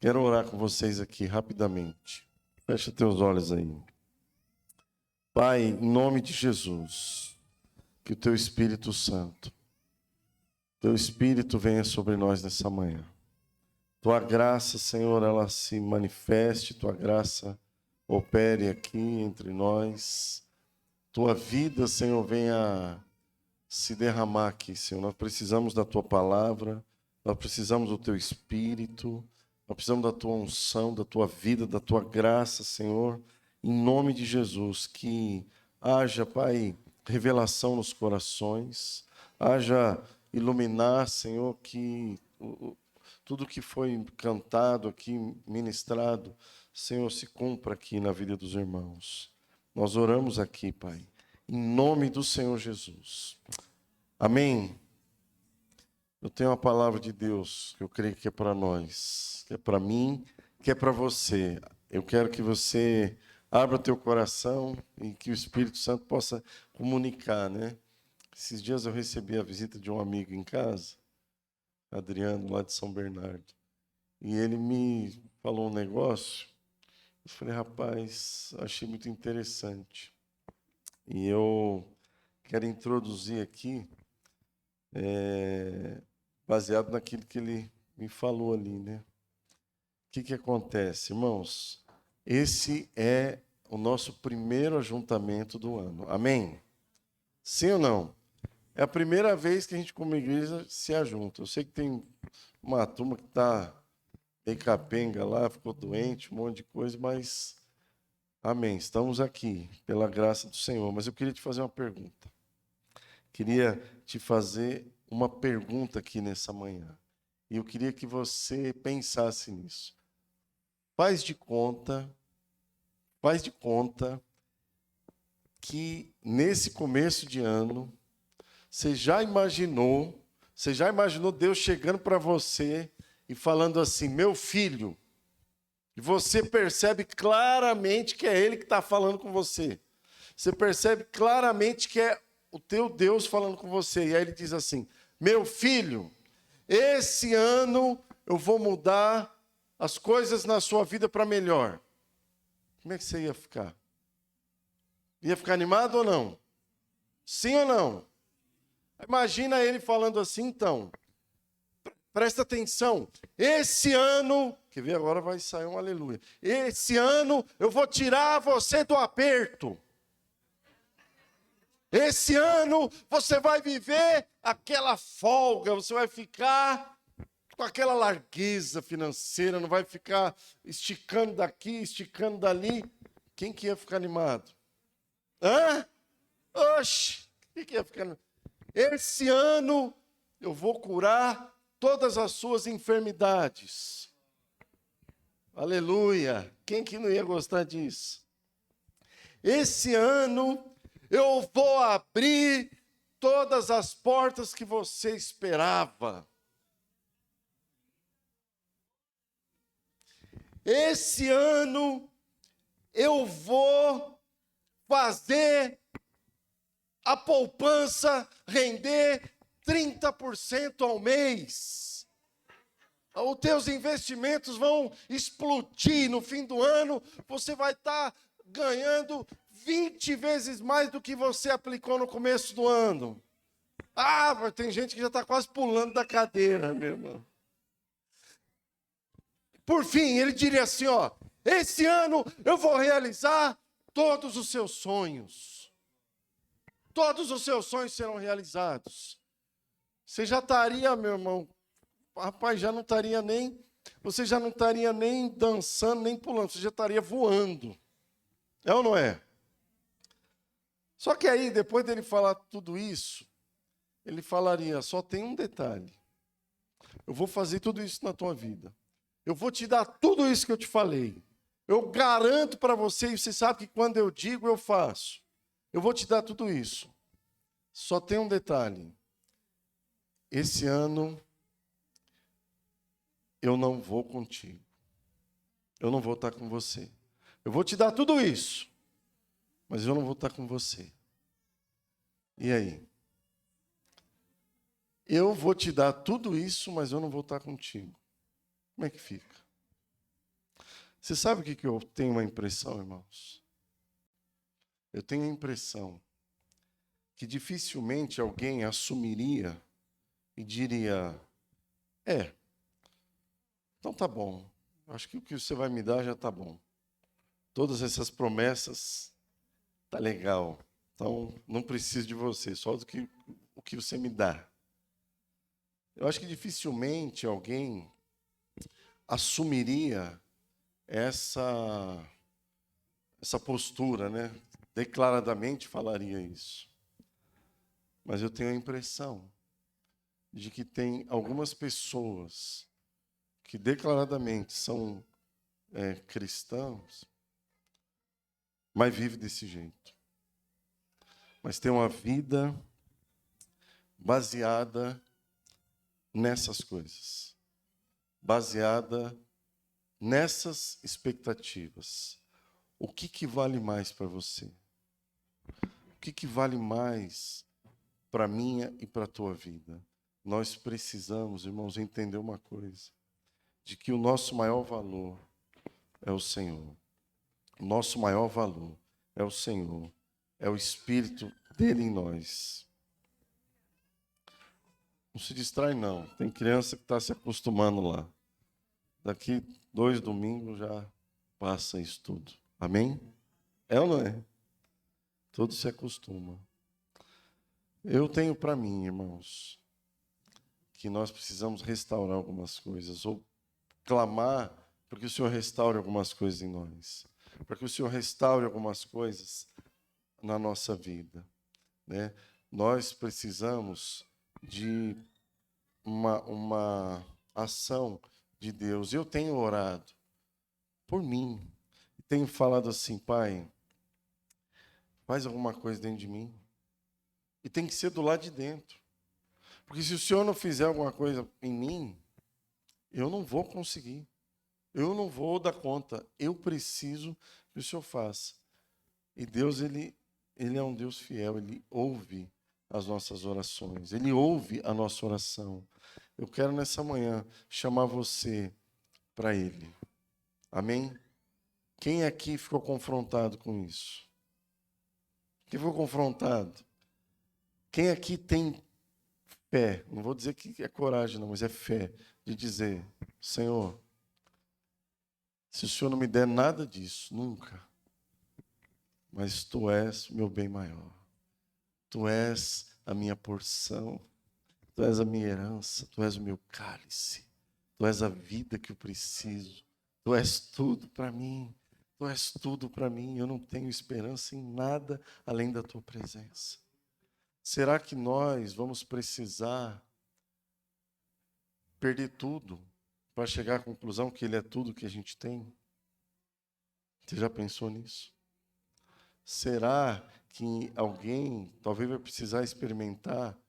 Quero orar com vocês aqui rapidamente. Fecha teus olhos aí. Pai, em nome de Jesus, que o teu Espírito Santo, teu Espírito venha sobre nós nessa manhã. Tua graça, Senhor, ela se manifeste, tua graça opere aqui entre nós. Tua vida, Senhor, venha se derramar aqui, Senhor. Nós precisamos da tua palavra, nós precisamos do teu Espírito, nós precisamos da tua unção, da tua vida, da tua graça, Senhor. Em nome de Jesus, que haja, Pai, revelação nos corações, haja iluminar, Senhor, que tudo que foi cantado aqui, ministrado, Senhor, se cumpra aqui na vida dos irmãos. Nós oramos aqui, Pai, em nome do Senhor Jesus. Amém. Eu tenho uma palavra de Deus que eu creio que é para nós, que é para mim, que é para você. Eu quero que você abra o teu coração e que o Espírito Santo possa comunicar, né? Esses dias eu recebi a visita de um amigo em casa, Adriano, lá de São Bernardo. E ele me falou um negócio. Eu falei, rapaz, achei muito interessante. E eu quero introduzir aqui, baseado naquilo que ele me falou ali, né? O que acontece, irmãos? Esse é o nosso primeiro ajuntamento do ano. Amém? Sim ou não? É a primeira vez que a gente, como igreja, se ajunta. Eu sei que tem uma turma que está meio capenga lá, ficou doente, um monte de coisa, mas amém. Estamos aqui, pela graça do Senhor. Mas eu queria te fazer uma pergunta. Queria te fazer uma pergunta aqui nessa manhã. E eu queria que você pensasse nisso. Faz de conta que nesse começo de ano, você já imaginou Deus chegando para você e falando assim, meu filho, e você percebe claramente que é Ele que está falando com você. Você percebe claramente que é o teu Deus falando com você. E aí Ele diz assim, meu filho, esse ano eu vou mudar as coisas na sua vida para melhor. Como é que você ia ficar? Ia ficar animado ou não? Sim ou não? Imagina ele falando assim, então, presta atenção, esse ano, quer ver, agora vai sair um aleluia, esse ano eu vou tirar você do aperto, esse ano você vai viver aquela folga, você vai ficar com aquela largueza financeira, não vai ficar esticando daqui, esticando dali. Quem que ia ficar animado? Hã? Oxe, quem que ia ficar animado? Esse ano eu vou curar todas as suas enfermidades. Aleluia! Quem que não ia gostar disso? Esse ano eu vou abrir todas as portas que você esperava. Esse ano eu vou fazer a poupança render 30% ao mês. Os teus investimentos vão explodir no fim do ano. Você vai estar ganhando 20 vezes mais do que você aplicou no começo do ano. Ah, tem gente que já está quase pulando da cadeira, meu irmão. Por fim, ele diria assim, ó, esse ano eu vou realizar todos os seus sonhos. Todos os seus sonhos serão realizados. Você já estaria, meu irmão, rapaz, você já não estaria nem dançando, nem pulando, você já estaria voando. É ou não é? Só que aí, depois dele falar tudo isso, ele falaria, só tem um detalhe. Eu vou fazer tudo isso na tua vida. Eu vou te dar tudo isso que eu te falei. Eu garanto para você, e você sabe que quando eu digo, eu faço. Eu vou te dar tudo isso. Só tem um detalhe. Esse ano, eu não vou contigo. Eu não vou estar com você. Eu vou te dar tudo isso, mas eu não vou estar com você. E aí? Eu vou te dar tudo isso, mas eu não vou estar contigo. Como é que fica? Você sabe o que eu tenho uma impressão, irmãos? Eu tenho a impressão que dificilmente alguém assumiria e diria: então tá bom, acho que o que você vai me dar já tá bom. Todas essas promessas, tá legal. Então não preciso de você, só o que você me dá. Eu acho que dificilmente alguém assumiria essa postura, né? Declaradamente falaria isso. Mas eu tenho a impressão de que tem algumas pessoas que declaradamente são cristãos, mas vivem desse jeito. Mas tem uma vida baseada nessas coisas, baseada nessas expectativas. O que vale mais para você? O que vale mais para a minha e para a tua vida? Nós precisamos, irmãos, entender uma coisa, de que o nosso maior valor é o Senhor. O nosso maior valor é o Senhor, é o Espírito dele em nós. Não se distrai, não. Tem criança que está se acostumando lá. Daqui 2 domingos já passa isso tudo. Amém? É ou não é? Tudo se acostuma. Eu tenho para mim, irmãos, que nós precisamos restaurar algumas coisas, ou clamar para que o Senhor restaure algumas coisas em nós, para que o Senhor restaure algumas coisas na nossa vida, né? Nós precisamos de uma ação de Deus. Eu tenho orado por mim, tenho falado assim: Pai, faz alguma coisa dentro de mim, e tem que ser do lado de dentro, porque se o Senhor não fizer alguma coisa em mim, eu não vou conseguir, eu não vou dar conta, eu preciso que o Senhor faça. E Deus, ele é um Deus fiel, ele ouve as nossas orações, ele ouve a nossa oração. Eu quero nessa manhã chamar você para ele. Amém? Quem aqui ficou confrontado com isso? Quem ficou confrontado? Quem aqui tem fé? Não vou dizer que é coragem, não, mas é fé de dizer: Senhor, se o Senhor não me der nada disso, nunca, mas Tu és meu bem maior. Tu és a minha porção. Tu és a minha herança. Tu és o meu cálice. Tu és a vida que eu preciso. Tu és tudo para mim. Tu és tudo para mim. Eu não tenho esperança em nada além da Tua presença. Será que nós vamos precisar perder tudo para chegar à conclusão que Ele é tudo que a gente tem? Você já pensou nisso? Será que alguém talvez vai precisar experimentar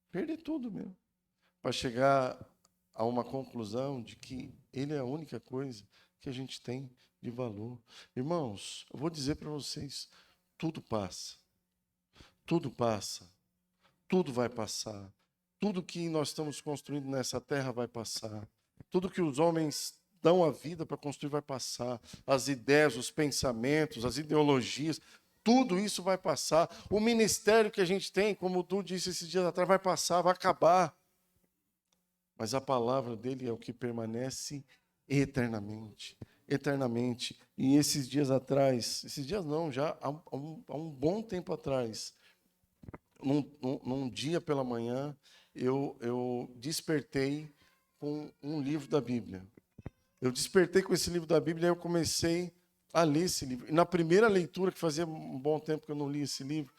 perder tudo mesmo, para chegar a uma conclusão de que Ele é a única coisa que a gente tem de valor? Irmãos, eu vou dizer para vocês, tudo passa. Tudo passa. Tudo vai passar. Tudo que nós estamos construindo nessa terra vai passar. Tudo que os homens dão a vida para construir vai passar. As ideias, os pensamentos, as ideologias, tudo isso vai passar. O ministério que a gente tem, como tu disse esses dias atrás, vai passar, vai acabar. Mas a palavra dele é o que permanece eternamente. Eternamente. E esses dias atrás, esses dias não, já há um bom tempo atrás, num dia pela manhã, eu despertei com um livro da Bíblia. Eu despertei com esse livro da Bíblia e eu comecei a ler esse livro. E na primeira leitura, que fazia um bom tempo que eu não li esse livro,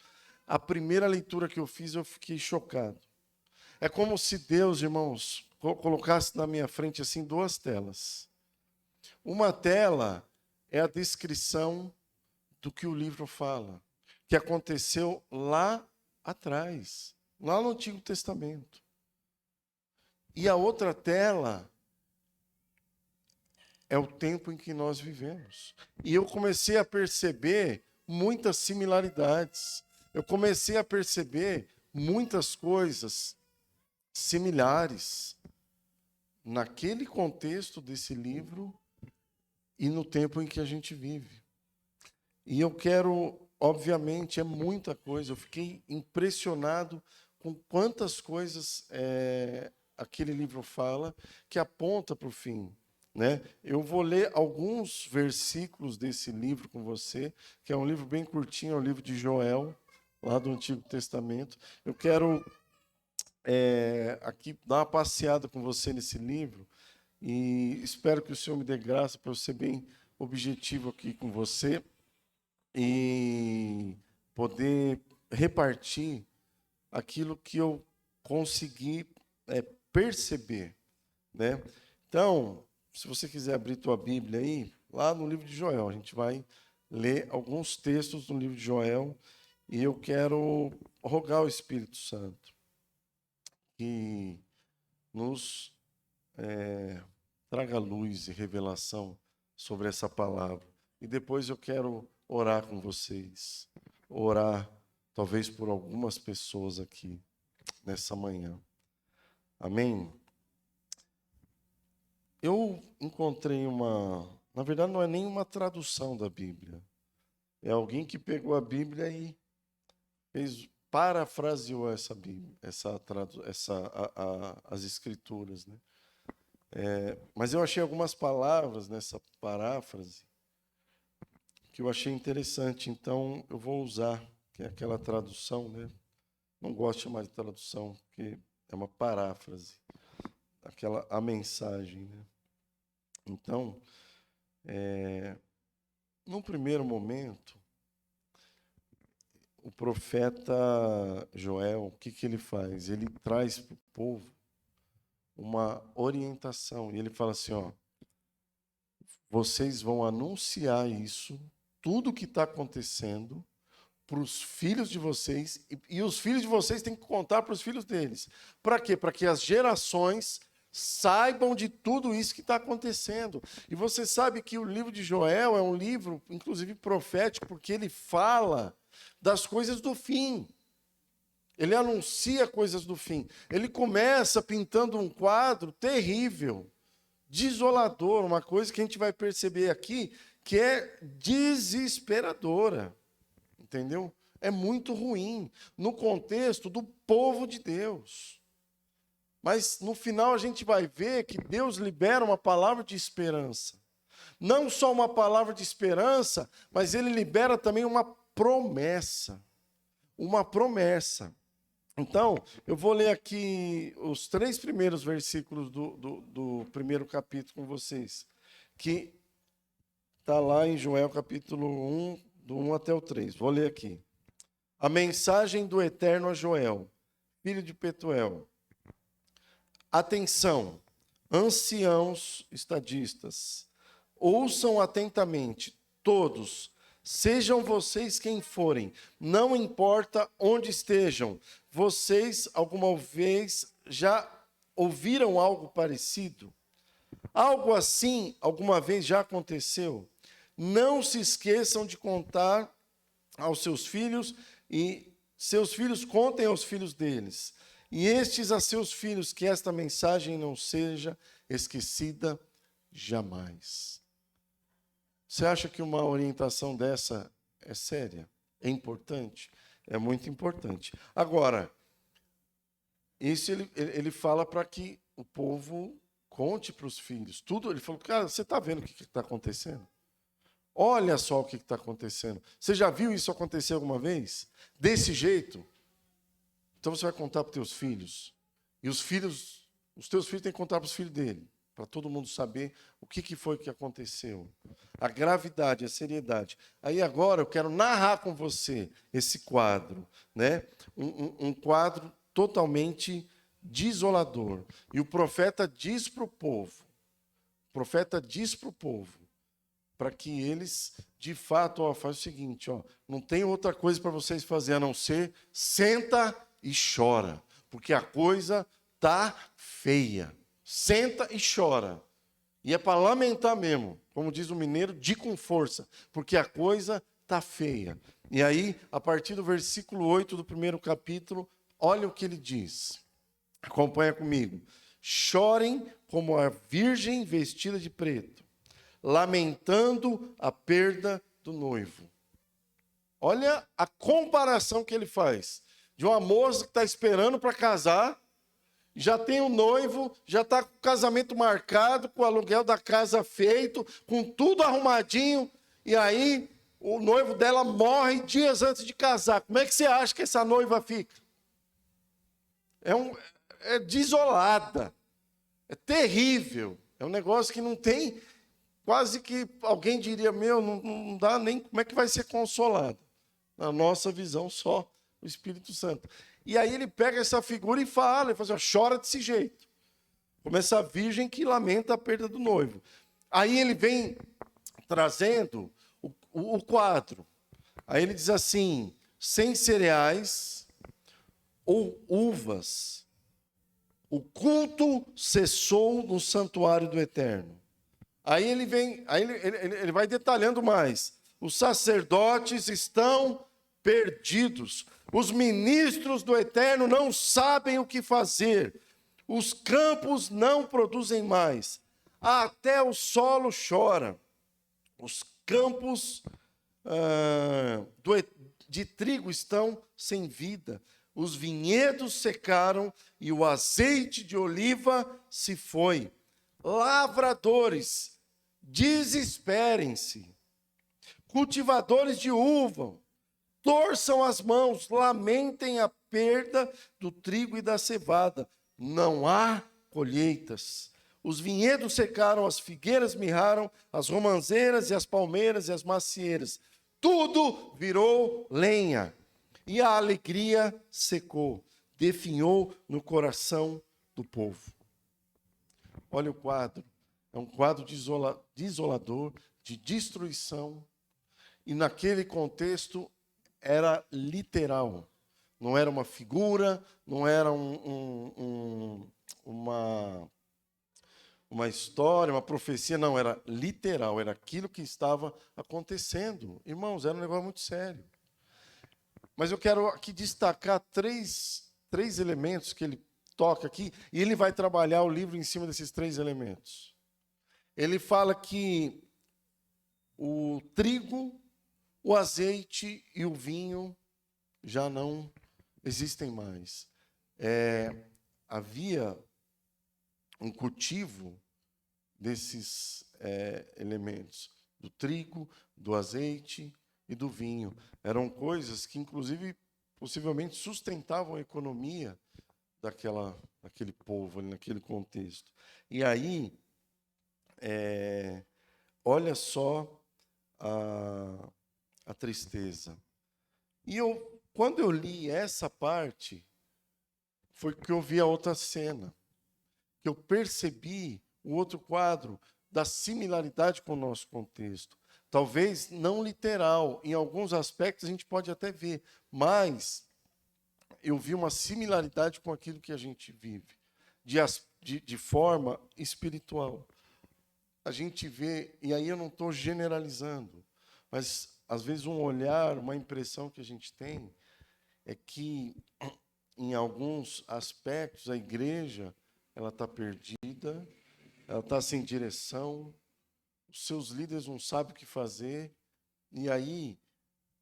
a primeira leitura que eu fiz, eu fiquei chocado. É como se Deus, irmãos, colocasse na minha frente assim 2 telas. Uma tela é a descrição do que o livro fala, que aconteceu lá atrás, lá no Antigo Testamento. E a outra tela é o tempo em que nós vivemos. E eu comecei a perceber muitas similaridades. Eu comecei a perceber muitas coisas similares. naquele contexto desse livro e no tempo em que a gente vive. E eu quero, obviamente, é muita coisa. Eu fiquei impressionado com quantas coisas aquele livro fala que aponta para o fim, né? Eu vou ler alguns versículos desse livro com você, que é um livro bem curtinho, é o livro de Joel, lá do Antigo Testamento. Eu quero aqui dar uma passeada com você nesse livro e espero que o Senhor me dê graça para eu ser bem objetivo aqui com você e poder repartir aquilo que eu consegui perceber, né? Então, se você quiser abrir tua Bíblia aí, lá no livro de Joel, a gente vai ler alguns textos do livro de Joel e eu quero rogar ao Espírito Santo que nos traga luz e revelação sobre essa palavra. E depois eu quero orar com vocês, orar talvez por algumas pessoas aqui nessa manhã. Amém? Eu encontrei na verdade não é nem uma tradução da Bíblia, é alguém que pegou a Bíblia e parafraseou essa Bíblia, as Escrituras, né? Mas eu achei algumas palavras nessa paráfrase que eu achei interessante, então eu vou usar, que é aquela tradução, né? Não gosto de chamar de tradução, porque é uma paráfrase, a mensagem, né? Então, num primeiro momento, o profeta Joel, o que ele faz? Ele traz para o povo uma orientação, e ele fala assim, ó, vocês vão anunciar isso, tudo o que está acontecendo, para os filhos de vocês, e os filhos de vocês têm que contar para os filhos deles. Para quê? Para que as gerações saibam de tudo isso que está acontecendo. E você sabe que o livro de Joel é um livro, inclusive profético, porque ele fala das coisas do fim. Ele anuncia coisas do fim. Ele começa pintando um quadro terrível, desolador, uma coisa que a gente vai perceber aqui que é desesperadora. Entendeu? É muito ruim no contexto do povo de Deus. Mas no final a gente vai ver que Deus libera uma palavra de esperança. Não só uma palavra de esperança, mas ele libera também uma promessa. Uma promessa. Então, eu vou ler aqui os 3 primeiros versículos do primeiro capítulo com vocês, que está lá em Joel capítulo 1, do 1 até o 3. Vou ler aqui. A mensagem do Eterno a Joel, filho de Petuel. Atenção, anciãos estadistas, ouçam atentamente, todos, sejam vocês quem forem, não importa onde estejam, vocês alguma vez já ouviram algo parecido? Algo assim alguma vez já aconteceu? Não se esqueçam de contar aos seus filhos, e seus filhos contem aos filhos deles. E estes a seus filhos, que esta mensagem não seja esquecida jamais. Você acha que uma orientação dessa é séria? É importante? É muito importante. Agora, isso ele fala para que o povo conte para os filhos. Tudo, ele falou, cara, você está vendo o que está acontecendo? Olha só o que está acontecendo. Você já viu isso acontecer alguma vez? Desse jeito? Então você vai contar para os teus filhos. E os teus filhos têm que contar para os filhos dele. Para todo mundo saber o que foi que aconteceu. A gravidade, a seriedade. Aí agora eu quero narrar com você esse quadro. Né? Um quadro totalmente desolador. E o profeta diz para o povo. Para que eles, de fato, faz o seguinte, não tem outra coisa para vocês fazer a não ser senta e chora, porque a coisa tá feia. Senta e chora. E é para lamentar mesmo, como diz o mineiro, de com força, porque a coisa tá feia. E aí, a partir do versículo 8 do primeiro capítulo, olha o que ele diz. Acompanha comigo. chorem como a virgem vestida de preto, lamentando a perda do noivo. Olha a comparação que ele faz de uma moça que está esperando para casar, já tem o noivo, já está com o casamento marcado, com o aluguel da casa feito, com tudo arrumadinho, e aí o noivo dela morre dias antes de casar. Como é que você acha que essa noiva fica? É desolada, é terrível, é um negócio que não tem, quase que alguém diria, não dá nem, como é que vai ser consolada? Na nossa visão, só o Espírito Santo. E aí ele pega essa figura e fala, ele fala assim, chora desse jeito. Como essa virgem que lamenta a perda do noivo. Aí ele vem trazendo o quadro. Aí ele diz assim, sem cereais ou uvas, o culto cessou no santuário do Eterno. Aí ele vem, ele vai detalhando mais. Os sacerdotes estão perdidos. Os ministros do Eterno não sabem o que fazer. Os campos não produzem mais. Até o solo chora. Os campos de trigo estão sem vida. Os vinhedos secaram e o azeite de oliva se foi. Lavradores, desesperem-se. Cultivadores de uva, torçam as mãos, lamentem a perda do trigo e da cevada. Não há colheitas. Os vinhedos secaram, as figueiras mirraram, as romãzeiras e as palmeiras e as macieiras. Tudo virou lenha. E a alegria secou, definhou no coração do povo. Olha o quadro. É um quadro desolador, de destruição. E naquele contexto era literal. Não era uma figura, não era uma história, uma profecia, não, era literal, era aquilo que estava acontecendo. Irmãos, era um negócio muito sério. Mas eu quero aqui destacar três elementos que ele toca aqui, e ele vai trabalhar o livro em cima desses 3 elementos. Ele fala que o trigo, o azeite e o vinho já não existem mais. Havia um cultivo desses elementos, do trigo, do azeite e do vinho. Eram coisas que, inclusive, possivelmente sustentavam a economia daquele povo, naquele contexto. E aí, olha só a tristeza. E quando eu li essa parte, foi que eu vi a outra cena, que eu percebi o outro quadro da similaridade com o nosso contexto. Talvez não literal, em alguns aspectos a gente pode até ver, mas eu vi uma similaridade com aquilo que a gente vive, de forma espiritual. A gente vê, e aí eu não estou generalizando, mas às vezes um olhar, uma impressão que a gente tem é que em alguns aspectos a igreja ela está perdida, ela está sem direção, os seus líderes não sabem o que fazer, e aí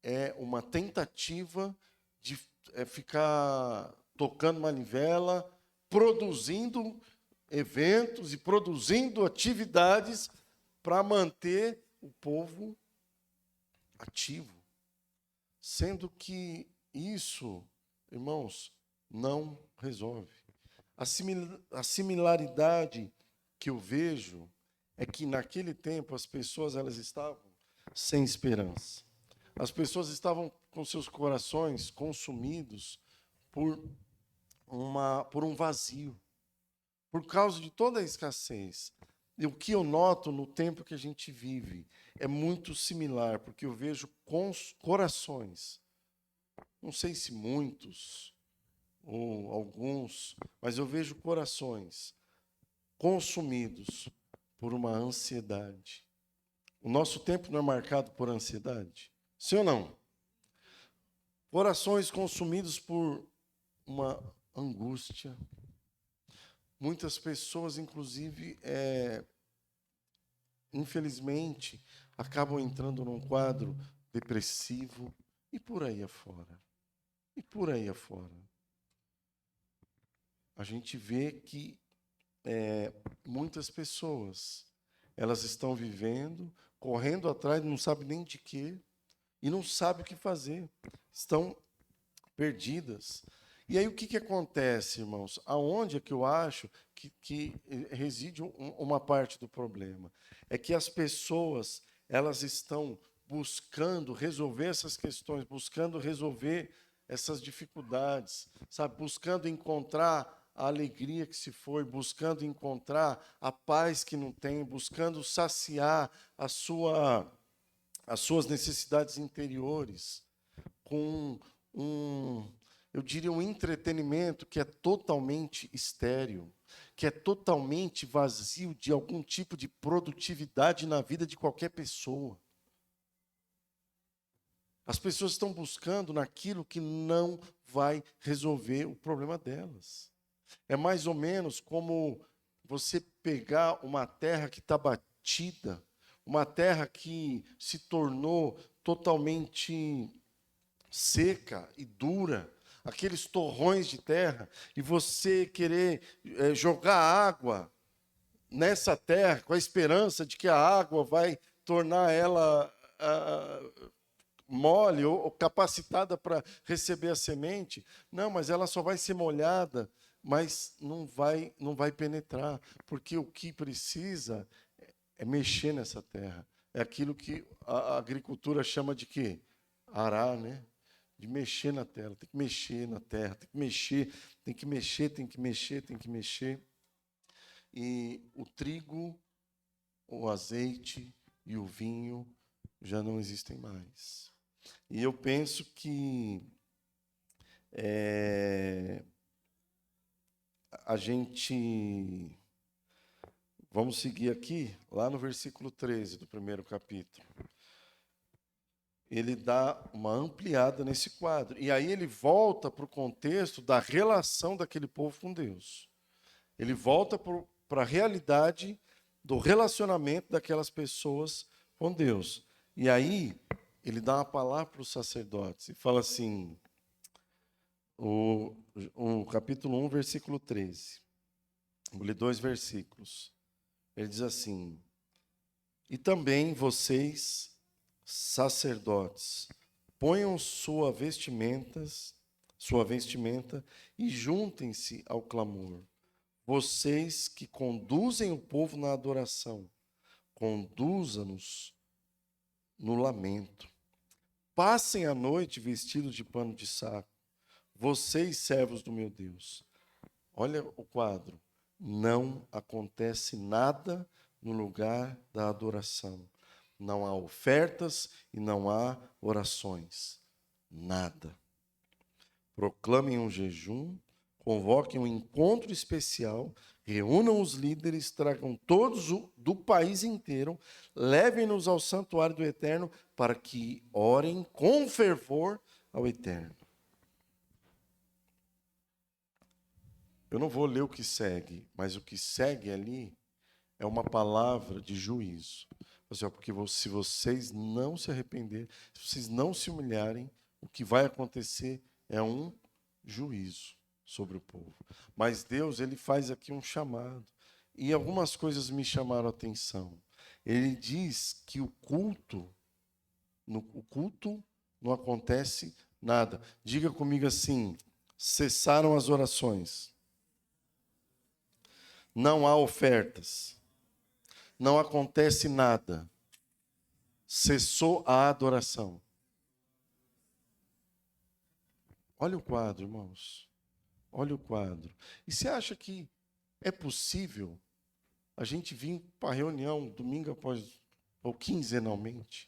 é uma tentativa de ficar tocando manivela, produzindo eventos e produzindo atividades para manter o povo ativo. Sendo que isso, irmãos, não resolve. A similaridade que eu vejo é que naquele tempo as pessoas elas estavam sem esperança. As pessoas estavam com seus corações consumidos por um vazio, por causa de toda a escassez. E o que eu noto no tempo que a gente vive é muito similar, porque eu vejo corações, não sei se muitos ou alguns, mas eu vejo corações consumidos por uma ansiedade. O nosso tempo não é marcado por ansiedade? Sim ou não? Corações consumidos por uma angústia, Muitas pessoas, inclusive, infelizmente, acabam entrando num quadro depressivo e por aí afora. E por aí afora. A gente vê que muitas pessoas, elas estão vivendo, correndo atrás, não sabem nem de quê, e não sabem o que fazer. Estão perdidas. E aí o que acontece, irmãos? Aonde é que eu acho que reside uma parte do problema? É que as pessoas, elas estão buscando resolver essas questões, buscando resolver essas dificuldades, sabe? Buscando encontrar a alegria que se foi, buscando encontrar a paz que não tem, buscando saciar as suas necessidades interiores com eu diria, um entretenimento que é totalmente estéril, que é totalmente vazio de algum tipo de produtividade na vida de qualquer pessoa. As pessoas estão buscando naquilo que não vai resolver o problema delas. É mais ou menos como você pegar uma terra que está batida, uma terra que se tornou totalmente seca e dura, aqueles torrões de terra, e você querer jogar água nessa terra com a esperança de que a água vai tornar ela mole ou capacitada para receber a semente. Não, mas ela só vai ser molhada, mas não vai penetrar, porque o que precisa é mexer nessa terra. É aquilo que a agricultura chama de quê? Arar, né? De mexer na terra, tem que mexer na terra, tem que mexer, tem que mexer, tem que mexer, tem que mexer. E o trigo, o azeite e o vinho já não existem mais. E eu penso que a gente... Vamos seguir aqui, lá no versículo 13 do primeiro capítulo. Ele dá uma ampliada nesse quadro. E aí ele volta para o contexto da relação daquele povo com Deus. Ele volta para a realidade do relacionamento daquelas pessoas com Deus. E aí ele dá uma palavra para os sacerdotes e fala assim, o capítulo 1, versículo 13. Vou ler 2 versículos. Ele diz assim: e também vocês, sacerdotes, ponham sua vestimenta e juntem-se ao clamor. Vocês que conduzem o povo na adoração, conduza-nos no lamento. Passem a noite vestidos de pano de saco, vocês, servos do meu Deus. Olha o quadro. Não acontece nada no lugar da adoração. Não há ofertas e não há orações. Nada. Proclamem um jejum, convoquem um encontro especial, reúnam os líderes, tragam todos do país inteiro, levem-nos ao santuário do Eterno para que orem com fervor ao Eterno. Eu não vou ler o que segue, mas o que segue ali é uma palavra de juízo. Porque se vocês não se arrependerem, se vocês não se humilharem, o que vai acontecer é um juízo sobre o povo. Mas Deus, ele faz aqui um chamado. E algumas coisas me chamaram a atenção. Ele diz que o culto não acontece nada. Diga comigo assim: cessaram as orações. Não há ofertas. Não acontece nada. Cessou a adoração. Olha o quadro, irmãos. Olha o quadro. E você acha que é possível a gente vir para a reunião domingo após, ou quinzenalmente,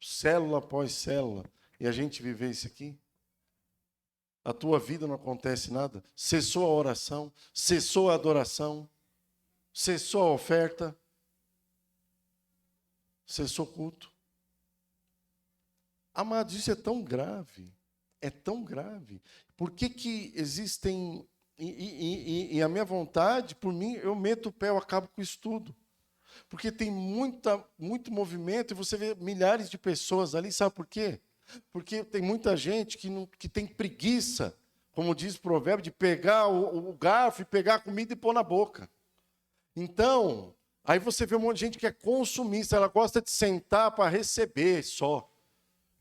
célula após célula, e a gente viver isso aqui? A tua vida não acontece nada? Cessou a oração, cessou a adoração, cessou a oferta, cessou o culto. Amados, isso é tão grave. É tão grave. Por que existem E a minha vontade, por mim, eu meto o pé, eu acabo com o estudo. Porque tem muito movimento e você vê milhares de pessoas ali, sabe por quê? Porque tem muita gente que tem preguiça, como diz o provérbio, de pegar o garfo e pegar a comida e pôr na boca. Então, aí você vê um monte de gente que é consumista, ela gosta de sentar para receber só.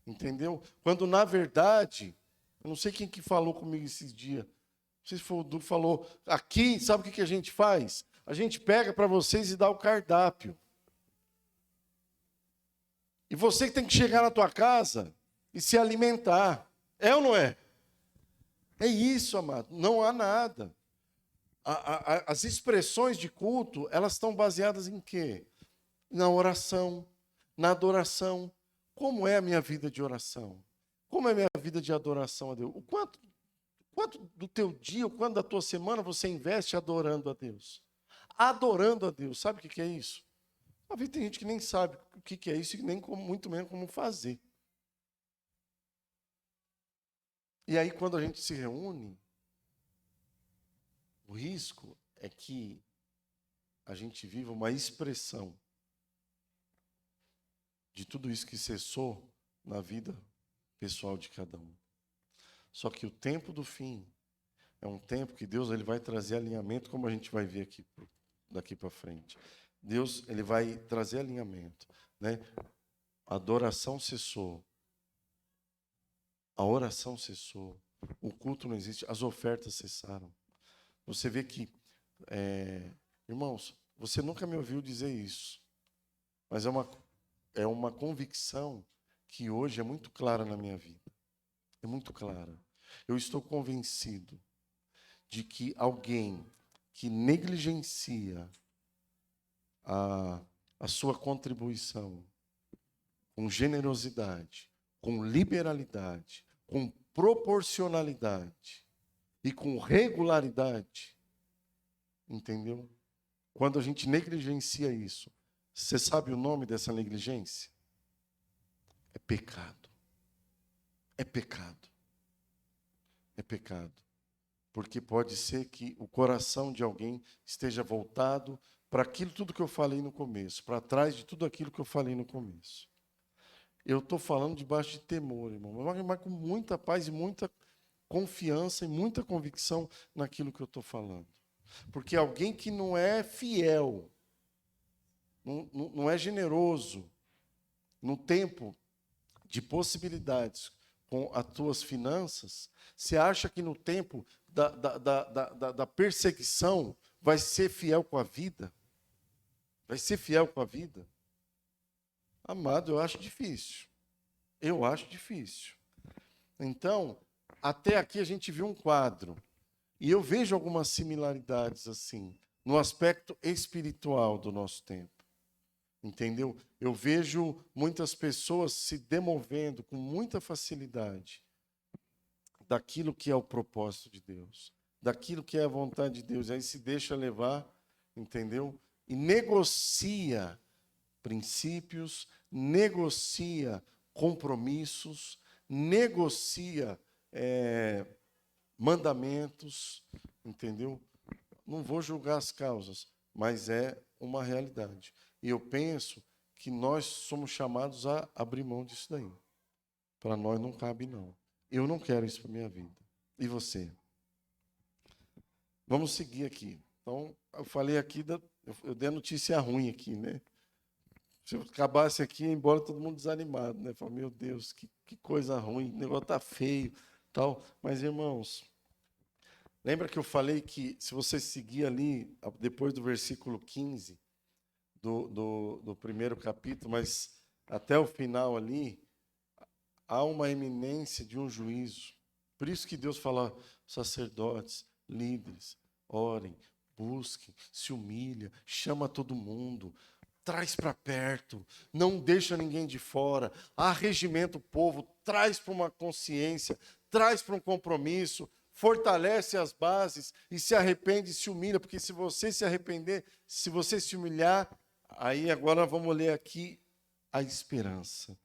Entendeu? Quando, na verdade, eu não sei quem que falou comigo esses dias, não sei se foi o Du, falou, aqui, sabe o que a gente faz? A gente pega para vocês e dá o cardápio. E você que tem que chegar na tua casa e se alimentar. É ou não é? É isso, amado. Não há nada. As expressões de culto, elas estão baseadas em quê? Na oração, na adoração. Como é a minha vida de oração? Como é a minha vida de adoração a Deus? O quanto do teu dia, o quanto da tua semana você investe adorando a Deus? Adorando a Deus. Sabe o que é isso? Às vezes tem gente que nem sabe o que é isso e nem muito menos como fazer. E aí, quando a gente se reúne, o risco é que a gente viva uma expressão de tudo isso que cessou na vida pessoal de cada um. Só que o tempo do fim é um tempo que Deus ele vai trazer alinhamento, como a gente vai ver aqui daqui para frente. Deus ele vai trazer alinhamento, né? A adoração cessou, a oração cessou, o culto não existe, as ofertas cessaram. Você vê que, irmãos, você nunca me ouviu dizer isso, mas é uma convicção que hoje é muito clara na minha vida. É muito clara. Eu estou convencido de que alguém que negligencia a sua contribuição com generosidade, com liberalidade, com proporcionalidade e com regularidade, entendeu? Quando a gente negligencia isso, você sabe o nome dessa negligência? É pecado. É pecado. É pecado. Porque pode ser que o coração de alguém esteja voltado para aquilo tudo que eu falei no começo, para trás de tudo aquilo que eu falei no começo. Eu estou falando debaixo de temor, irmão, mas com muita paz e muita confiança e muita convicção naquilo que eu estou falando. Porque alguém que não é fiel, não é generoso no tempo de possibilidades com as tuas finanças, você acha que no tempo da perseguição vai ser fiel com a vida? Vai ser fiel com a vida? Amado, eu acho difícil. Eu acho difícil. Então, até aqui a gente viu um quadro. E eu vejo algumas similaridades assim, no aspecto espiritual do nosso tempo. Entendeu? Eu vejo muitas pessoas se demovendo com muita facilidade daquilo que é o propósito de Deus, daquilo que é a vontade de Deus. Aí se deixa levar, entendeu? E negocia princípios, negocia compromissos, negocia mandamentos, entendeu? Não vou julgar as causas, mas é uma realidade. E eu penso que nós somos chamados a abrir mão disso daí. Para nós não cabe, não. Eu não quero isso para a minha vida. E você? Vamos seguir aqui. Então, eu falei aqui, eu dei a notícia ruim aqui, né? Se eu acabasse aqui, ia embora todo mundo desanimado, né? Falei, meu Deus, que coisa ruim, o negócio tá feio, tal. Mas, irmãos, lembra que eu falei que se você seguir ali, depois do versículo 15 do primeiro capítulo, mas até o final ali, há uma iminência de um juízo. Por isso que Deus fala, sacerdotes, líderes, orem, busquem, se humilha, chama todo mundo, traz para perto, não deixa ninguém de fora, arregimenta o povo, traz para uma consciência, traz para um compromisso, fortalece as bases e se arrepende e se humilha, porque se você se arrepender, se você se humilhar, aí agora vamos ler aqui a esperança.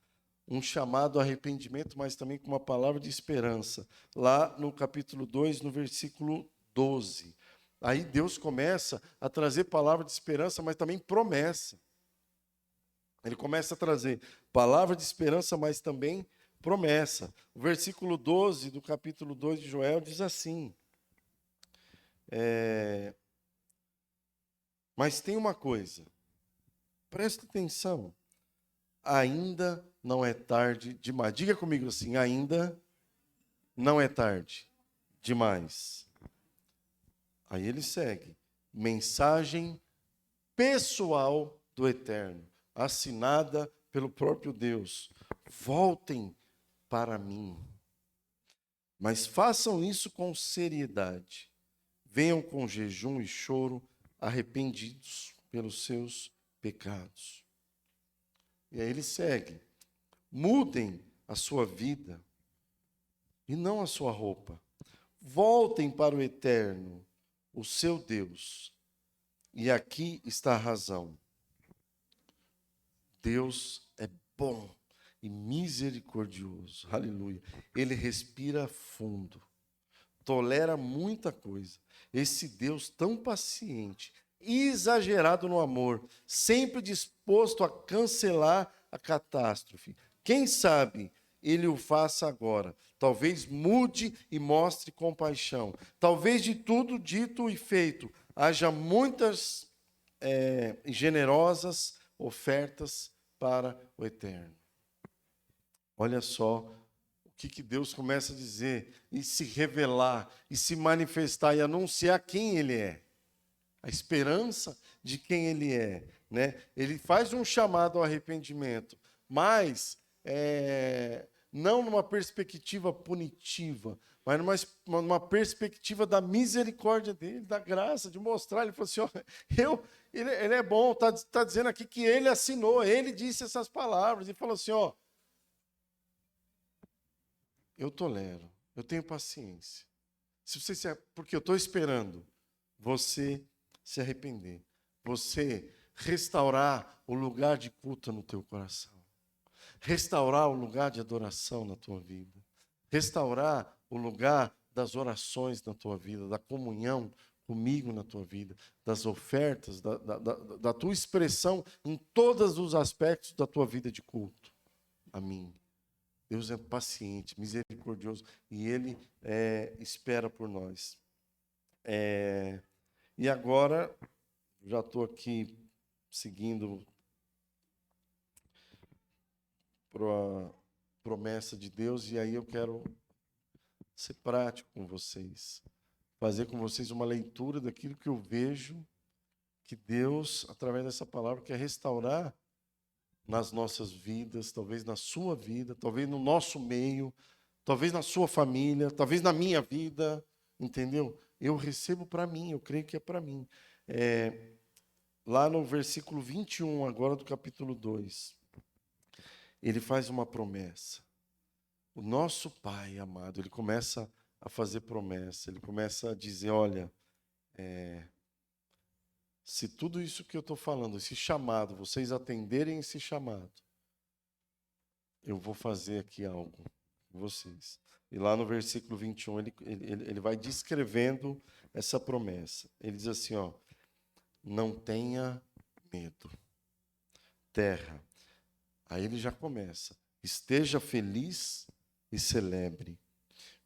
Um chamado a arrependimento, mas também com uma palavra de esperança. Lá no capítulo 2, no versículo 12. Aí Deus começa a trazer palavra de esperança, mas também promessa. Ele começa a trazer palavra de esperança, mas também promessa. O versículo 12 do capítulo 2 de Joel diz assim: mas tem uma coisa, presta atenção, ainda não é tarde demais. Diga comigo assim, ainda não é tarde demais. Aí ele segue, mensagem pessoal do Eterno, assinada pelo próprio Deus. Voltem para mim, mas façam isso com seriedade. Venham com jejum e choro, arrependidos pelos seus pecados. E aí ele segue, mudem a sua vida e não a sua roupa. Voltem para o Eterno, o seu Deus. E aqui está a razão. Deus é bom e misericordioso. Aleluia. Ele respira fundo. Tolera muita coisa. Esse Deus tão paciente, exagerado no amor, sempre disposto a cancelar a catástrofe. Quem sabe ele o faça agora. Talvez mude e mostre compaixão. Talvez de tudo dito e feito, haja muitas generosas ofertas para o Eterno. Olha só o que Deus começa a dizer e se revelar e se manifestar e anunciar quem Ele é. A esperança de quem Ele é, né? Ele faz um chamado ao arrependimento, mas não numa perspectiva punitiva, mas numa perspectiva da misericórdia dele, da graça, de mostrar. Ele falou assim, ó, ele é bom, tá dizendo aqui que ele assinou, ele disse essas palavras, e falou assim, ó, eu tolero, eu tenho paciência. Porque eu estou esperando você se arrepender, você restaurar o lugar de culto no teu coração, restaurar o lugar de adoração na tua vida, restaurar o lugar das orações na tua vida, da comunhão comigo na tua vida, das ofertas, da tua expressão em todos os aspectos da tua vida de culto a mim. Deus é paciente, misericordioso, e Ele espera por nós. E agora, já estou aqui seguindo para a promessa de Deus, e aí eu quero ser prático com vocês, fazer com vocês uma leitura daquilo que eu vejo que Deus, através dessa palavra, quer restaurar nas nossas vidas, talvez na sua vida, talvez no nosso meio, talvez na sua família, talvez na minha vida, entendeu? Eu recebo para mim, eu creio que é para mim. Lá no versículo 21, agora do capítulo 2, ele faz uma promessa. O nosso Pai amado, ele começa a fazer promessa, ele começa a dizer, olha, se tudo isso que eu estou falando, esse chamado, vocês atenderem esse chamado, eu vou fazer aqui algo com vocês. E lá no versículo 21, ele vai descrevendo essa promessa. Ele diz assim, ó, não tenha medo, terra. Aí ele já começa, esteja feliz e celebre.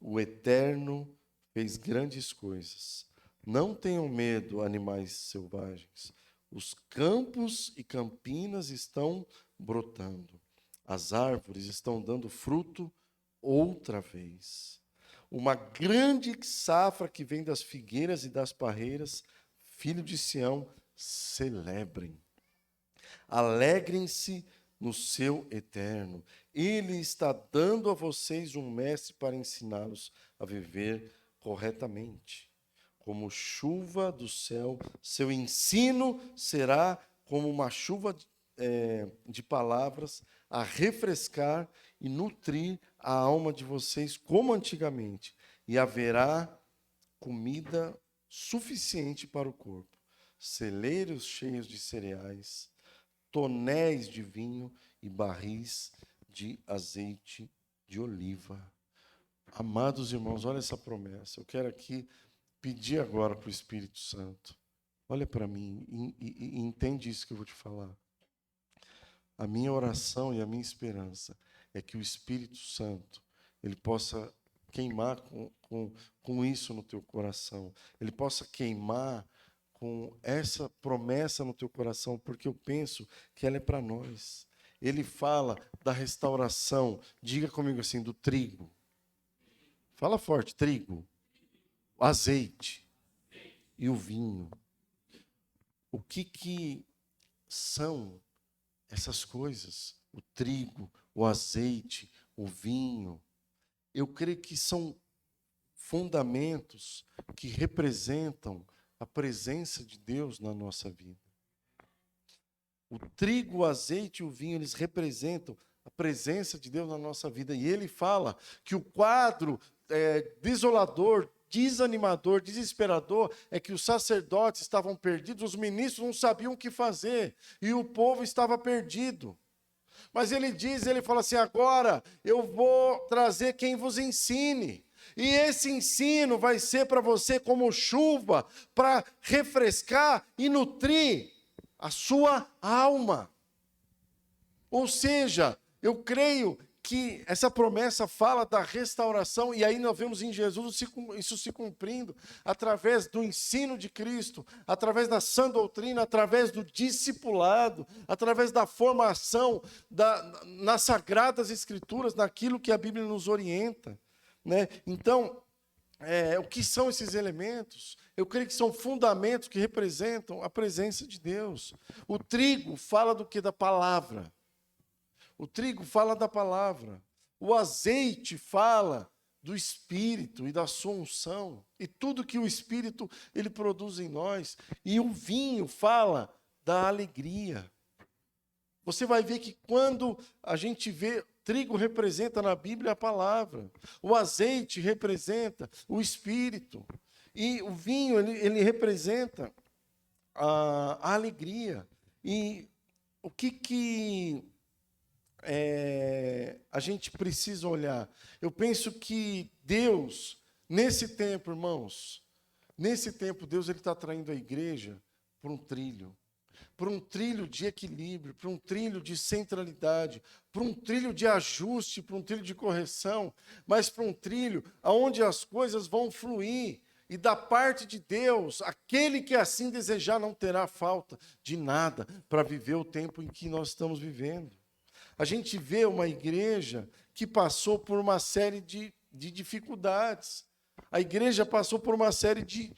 O Eterno fez grandes coisas. Não tenham medo, animais selvagens. Os campos e campinas estão brotando. As árvores estão dando fruto outra vez. Uma grande safra que vem das figueiras e das parreiras, filho de Sião, celebrem. Alegrem-se no seu Eterno. Ele está dando a vocês um mestre para ensiná-los a viver corretamente. Como chuva do céu, seu ensino será como uma chuva de palavras a refrescar e nutrir a alma de vocês como antigamente. E haverá comida suficiente para o corpo, celeiros cheios de cereais, tonéis de vinho e barris de azeite de oliva. Amados irmãos, olha essa promessa. Eu quero aqui pedir agora para o Espírito Santo. Olha para mim e entende isso que eu vou te falar. A minha oração e a minha esperança é que o Espírito Santo, ele possa queimar com isso no teu coração. Ele possa queimar com essa promessa no teu coração, porque eu penso que ela é para nós. Ele fala da restauração, diga comigo assim, do trigo. Fala forte, trigo, o azeite e o vinho. O que são essas coisas? O trigo, o azeite, o vinho. Eu creio que são fundamentos que representam a presença de Deus na nossa vida. O trigo, o azeite e o vinho, eles representam a presença de Deus na nossa vida. E ele fala que o quadro desolador, desanimador, desesperador, é que os sacerdotes estavam perdidos, os ministros não sabiam o que fazer, e o povo estava perdido. Mas ele fala assim, agora eu vou trazer quem vos ensine. E esse ensino vai ser para você como chuva, para refrescar e nutrir a sua alma. Ou seja, eu creio que essa promessa fala da restauração, e aí nós vemos em Jesus isso se cumprindo, através do ensino de Cristo, através da sã doutrina, através do discipulado, através da formação nas Sagradas Escrituras, naquilo que a Bíblia nos orienta. Né? Então, o que são esses elementos? Eu creio que são fundamentos que representam a presença de Deus. O trigo fala do que? Da palavra. O trigo fala da palavra. O azeite fala do Espírito e da sua unção. E tudo que o Espírito ele produz em nós. E o vinho fala da alegria. Você vai ver que quando a gente vê, trigo representa na Bíblia a palavra. O azeite representa o Espírito. E o vinho, ele representa a alegria. E o que a gente precisa olhar? Eu penso que Deus, nesse tempo, irmãos, nesse tempo, Deus está traindo a igreja por um trilho de equilíbrio, para um trilho de centralidade, para um trilho de ajuste, para um trilho de correção, mas para um trilho onde as coisas vão fluir. E da parte de Deus, aquele que assim desejar não terá falta de nada para viver o tempo em que nós estamos vivendo. A gente vê uma igreja que passou por uma série de dificuldades. A igreja passou por uma série de,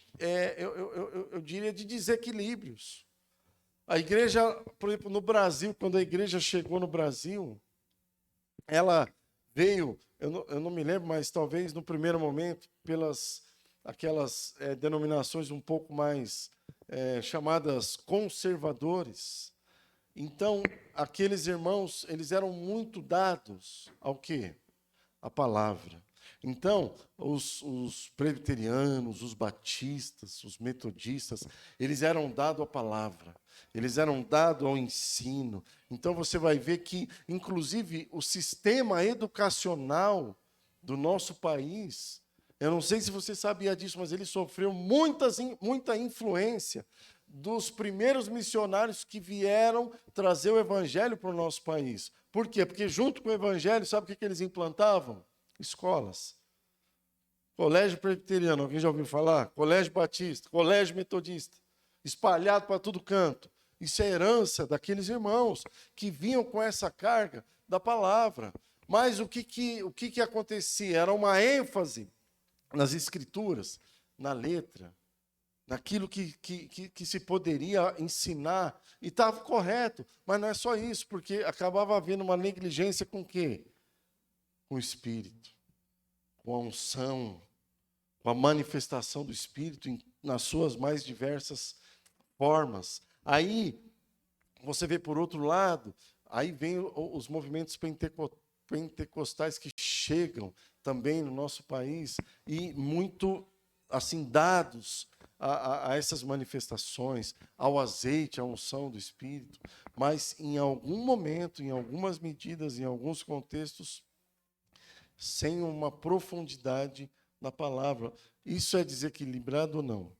eu diria, de desequilíbrios. A igreja, por exemplo, no Brasil, quando a igreja chegou no Brasil, ela veio, eu não me lembro, mas talvez no primeiro momento, pelas aquelas denominações um pouco mais chamadas conservadores. Então, aqueles irmãos, eles eram muito dados ao quê? A palavra. Então, os presbiterianos, os batistas, os metodistas, eles eram dados à palavra, eles eram dados ao ensino. Então, você vai ver que, inclusive, o sistema educacional do nosso país, eu não sei se você sabia disso, mas ele sofreu muita influência dos primeiros missionários que vieram trazer o evangelho para o nosso país. Por quê? Porque junto com o evangelho, sabe o que eles implantavam? Escolas. Colégio presbiteriano, alguém já ouviu falar? Colégio batista, colégio metodista, espalhado para todo canto. Isso é herança daqueles irmãos que vinham com essa carga da palavra. Mas o que acontecia? Era uma ênfase nas escrituras, na letra, naquilo que se poderia ensinar. E estava correto, mas não é só isso, porque acabava havendo uma negligência com o quê? Com o Espírito, com a unção, com a manifestação do Espírito nas suas mais diversas formas. Aí, você vê por outro lado, aí vem os movimentos pentecostais que chegam também no nosso país e muito assim dados a essas manifestações, ao azeite, à unção do Espírito, mas em algum momento, em algumas medidas, em alguns contextos, sem uma profundidade na palavra. Isso é desequilibrado ou não?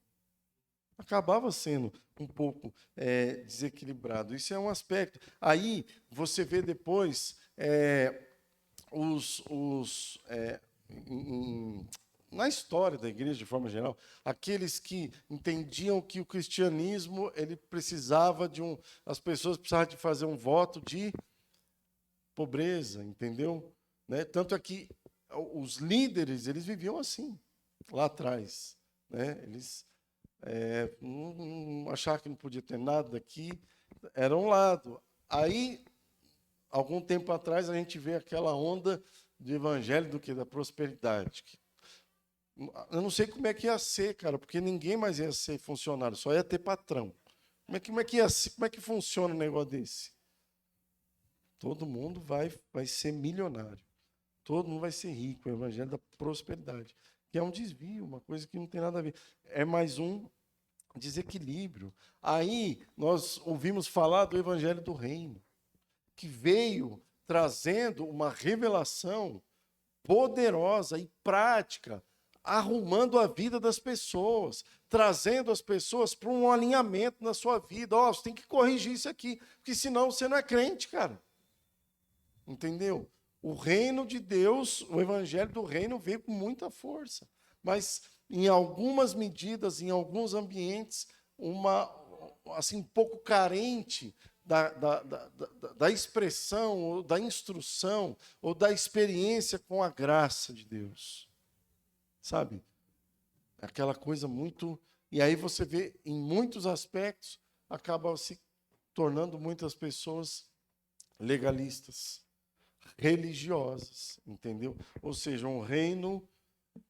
Acabava sendo um pouco desequilibrado. Isso é um aspecto. Aí você vê depois na história da igreja, de forma geral, aqueles que entendiam que o cristianismo ele precisava as pessoas precisavam de fazer um voto de pobreza, entendeu? Né? Tanto é que os líderes eles viviam assim lá atrás, né? Eles não achavam que não podia ter nada daqui, era um lado. Aí, algum tempo atrás, a gente vê aquela onda do evangelho da prosperidade. Eu não sei como é que ia ser, cara, porque ninguém mais ia ser funcionário, só ia ter patrão. Como é que ia ser, como é que funciona um negócio desse? Todo mundo vai ser milionário. Todo mundo vai ser rico, o evangelho da prosperidade. Que é um desvio, uma coisa que não tem nada a ver. É mais um desequilíbrio. Aí nós ouvimos falar do evangelho do reino, que veio trazendo uma revelação poderosa e prática, arrumando a vida das pessoas, trazendo as pessoas para um alinhamento na sua vida. Ó, você tem que corrigir isso aqui, porque senão você não é crente, cara. Entendeu? O reino de Deus, o evangelho do reino veio com muita força, mas em algumas medidas, em alguns ambientes, assim, um pouco carente da expressão, ou da instrução, ou da experiência com a graça de Deus. Sabe? Aquela coisa muito... E aí você vê, em muitos aspectos, acaba se tornando muitas pessoas legalistas, religiosas, entendeu? Ou seja, um reino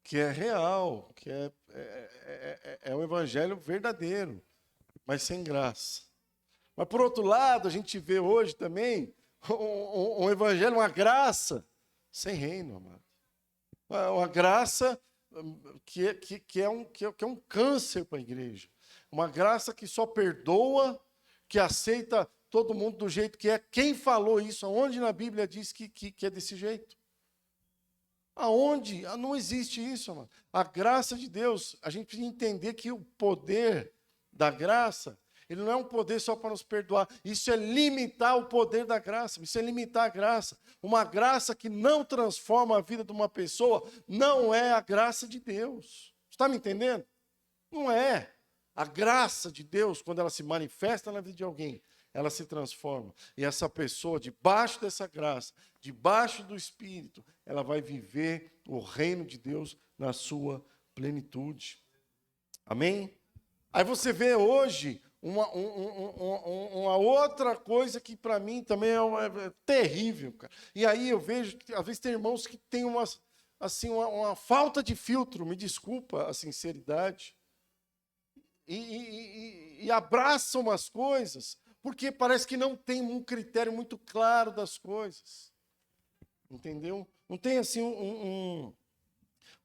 que é real, que é um evangelho verdadeiro, mas sem graça. Mas, por outro lado, a gente vê hoje também um evangelho, uma graça sem reino, amado. Uma graça que é um câncer para a igreja. Uma graça que só perdoa, que aceita todo mundo do jeito que é. Quem falou isso? Aonde na Bíblia diz que é desse jeito? Aonde? Não existe isso, mano. A graça de Deus, a gente precisa entender que o poder da graça, ele não é um poder só para nos perdoar. Isso é limitar o poder da graça. Isso é limitar a graça. Uma graça que não transforma a vida de uma pessoa não é a graça de Deus. Está me entendendo? Não é. A graça de Deus, quando ela se manifesta na vida de alguém, ela se transforma. E essa pessoa, debaixo dessa graça, debaixo do Espírito, ela vai viver o reino de Deus na sua plenitude. Amém? Aí você vê hoje uma outra coisa que para mim também é terrível, cara. E aí eu vejo que às vezes tem irmãos que têm uma falta de filtro, me desculpa a sinceridade, e abraçam umas coisas porque parece que não tem um critério muito claro das coisas. Entendeu? Não tem assim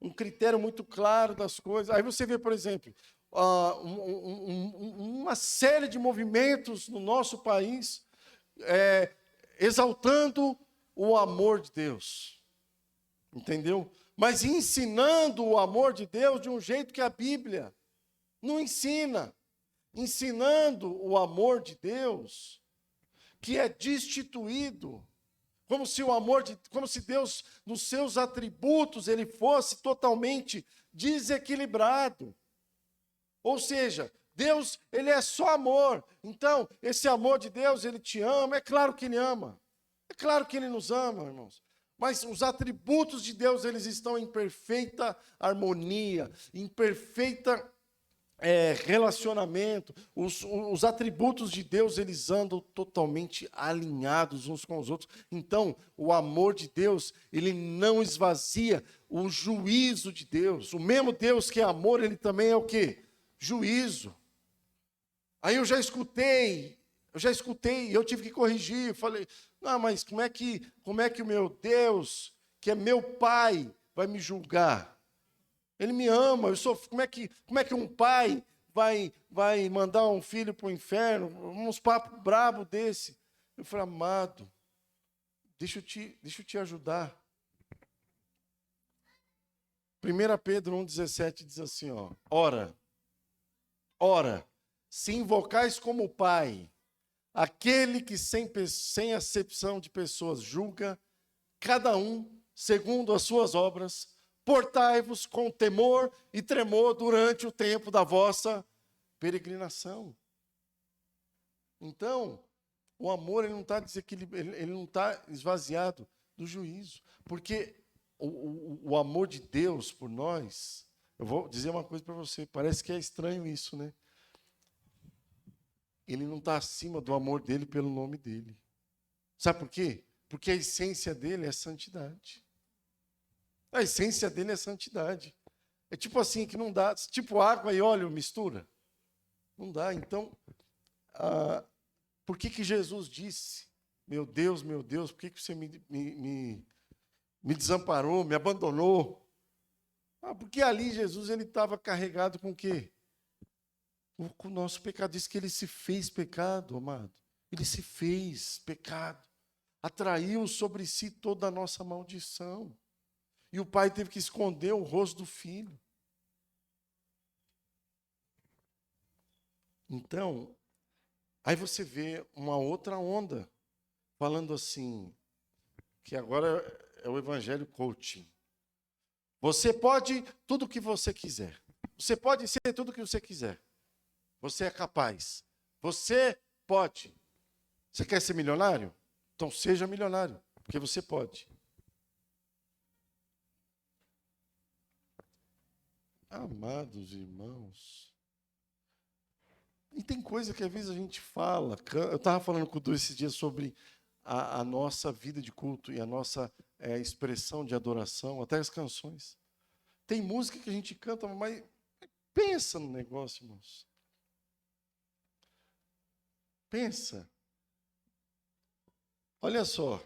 um critério muito claro das coisas. Aí você vê, por exemplo, uma série de movimentos no nosso país exaltando o amor de Deus. Entendeu? Mas ensinando o amor de Deus de um jeito que a Bíblia não ensina. Ensinando o amor de Deus, que é destituído, como se Deus, nos seus atributos, ele fosse totalmente desequilibrado. Ou seja, Deus, ele é só amor. Então, esse amor de Deus, ele te ama, é claro que ele ama. É claro que ele nos ama, irmãos. Mas os atributos de Deus, eles estão em perfeita harmonia, em perfeita relacionamento. Os atributos de Deus, eles andam totalmente alinhados uns com os outros. Então, o amor de Deus, ele não esvazia o juízo de Deus. O mesmo Deus que é amor, ele também é o quê? Juízo. Aí eu já escutei, e eu tive que corrigir. Eu falei, não, mas como é que o meu Deus, que é meu Pai, vai me julgar? Ele me ama. Como é que um pai vai mandar um filho para o inferno? Uns papos brabos desse. Eu falei, amado, deixa eu te ajudar. 1 Pedro 1,17 diz assim, ó, ora, se invocais como Pai, aquele que sem acepção de pessoas julga cada um segundo as suas obras, portai-vos com temor e tremor durante o tempo da vossa peregrinação. Então, o amor ele não está desequilibrado, ele não está esvaziado do juízo, porque o amor de Deus por nós, eu vou dizer uma coisa para você, parece que é estranho isso, né? Ele não está acima do amor dele pelo nome dele. Sabe por quê? Porque a essência dele é santidade. A essência dele é santidade. É tipo assim, que não dá, tipo água e óleo mistura. Não dá. Então, por que Jesus disse, meu Deus, por que você me desamparou, me abandonou? Porque ali Jesus ele estava carregado com o quê? Com o nosso pecado. Diz que ele se fez pecado, amado. Ele se fez pecado. Atraiu sobre si toda a nossa maldição. E o pai teve que esconder o rosto do filho. Então, aí você vê uma outra onda, falando assim, que agora é o evangelho coaching. Você pode tudo o que você quiser. Você pode ser tudo o que você quiser. Você é capaz. Você pode. Você quer ser milionário? Então seja milionário, porque você pode. Amados irmãos, e tem coisa que às vezes a gente fala, eu estava falando com o Du esses dias sobre a nossa vida de culto e a nossa expressão de adoração, até as canções. Tem música que a gente canta, mas pensa no negócio, irmãos. Pensa. Olha só.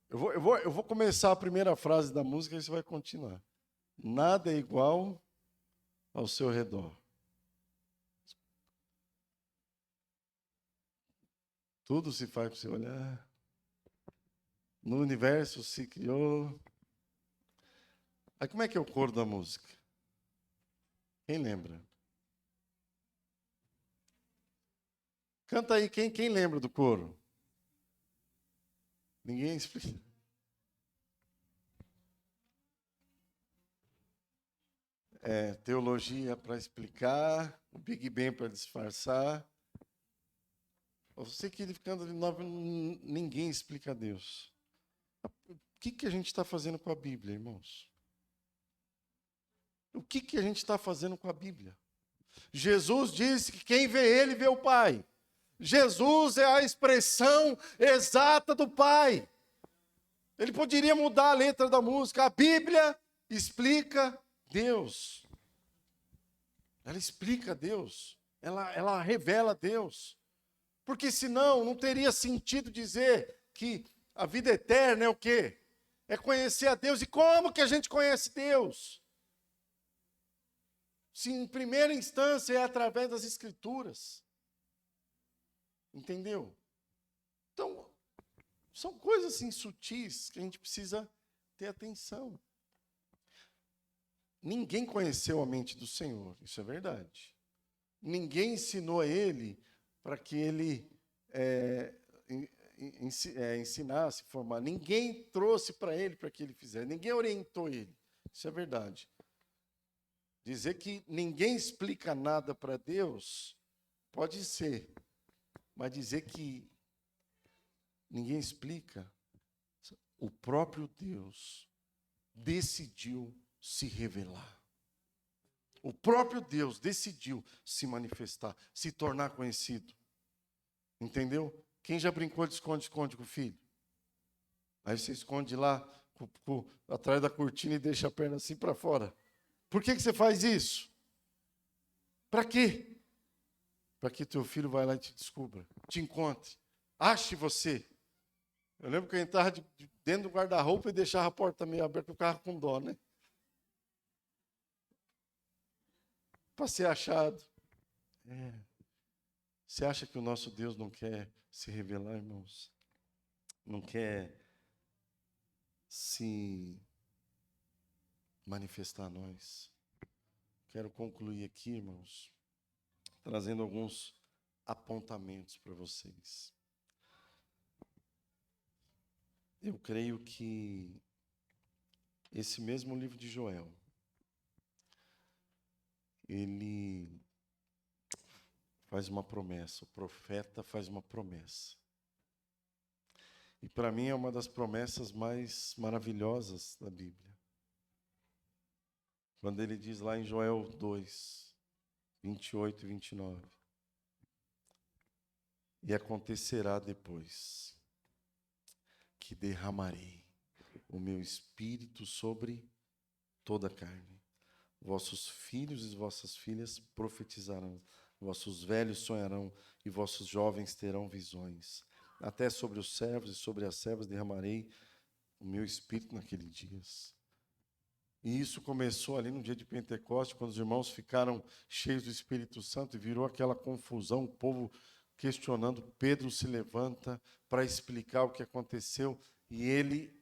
Eu vou começar a primeira frase da música e você vai continuar. Nada é igual ao seu redor. Tudo se faz para você olhar. No universo se criou. Aí como é que é o coro da música? Quem lembra? Canta aí, quem lembra do coro? Ninguém explica. Teologia para explicar, o Big Bang para disfarçar. Você que ficando ninguém explica a Deus. O que a gente está fazendo com a Bíblia, irmãos? O que a gente está fazendo com a Bíblia? Jesus disse que quem vê Ele vê o Pai. Jesus é a expressão exata do Pai. Ele poderia mudar a letra da música. A Bíblia explica Deus. Ela explica Deus. Ela revela Deus. Porque senão não teria sentido dizer que a vida eterna é o quê? É conhecer a Deus. E como que a gente conhece Deus? Se em primeira instância é através das Escrituras. Entendeu? Então, são coisas assim sutis que a gente precisa ter atenção. Ninguém conheceu a mente do Senhor, isso é verdade. Ninguém ensinou a ele para que ele ensinasse, formasse. Ninguém trouxe para ele para que ele fizesse. Ninguém orientou ele, isso é verdade. Dizer que ninguém explica nada para Deus, pode ser. Mas dizer que ninguém explica, o próprio Deus decidiu se revelar. O próprio Deus decidiu se manifestar, se tornar conhecido. Entendeu? Quem já brincou de esconde-esconde com o filho? Aí você esconde lá, atrás da cortina e deixa a perna assim para fora. Por que você faz isso? Para quê? Para que teu filho vá lá e te descubra, te encontre, ache você. Eu lembro que eu entrava dentro do guarda-roupa e deixava a porta meio aberta, o carro com dó, né? Para ser achado. Você acha que o nosso Deus não quer se revelar, irmãos? Não quer se manifestar a nós. Quero concluir aqui, irmãos, trazendo alguns apontamentos para vocês. Eu creio que esse mesmo livro de Joel, ele faz uma promessa, o profeta faz uma promessa. E para mim é uma das promessas mais maravilhosas da Bíblia. Quando ele diz lá em Joel 2, 28 e 29. E acontecerá depois que derramarei o meu espírito sobre toda a carne. Vossos filhos e vossas filhas profetizarão, vossos velhos sonharão e vossos jovens terão visões. Até sobre os servos e sobre as servas derramarei o meu espírito naqueles dias. E isso começou ali no dia de Pentecostes, quando os irmãos ficaram cheios do Espírito Santo e virou aquela confusão, o povo questionando. Pedro se levanta para explicar o que aconteceu e ele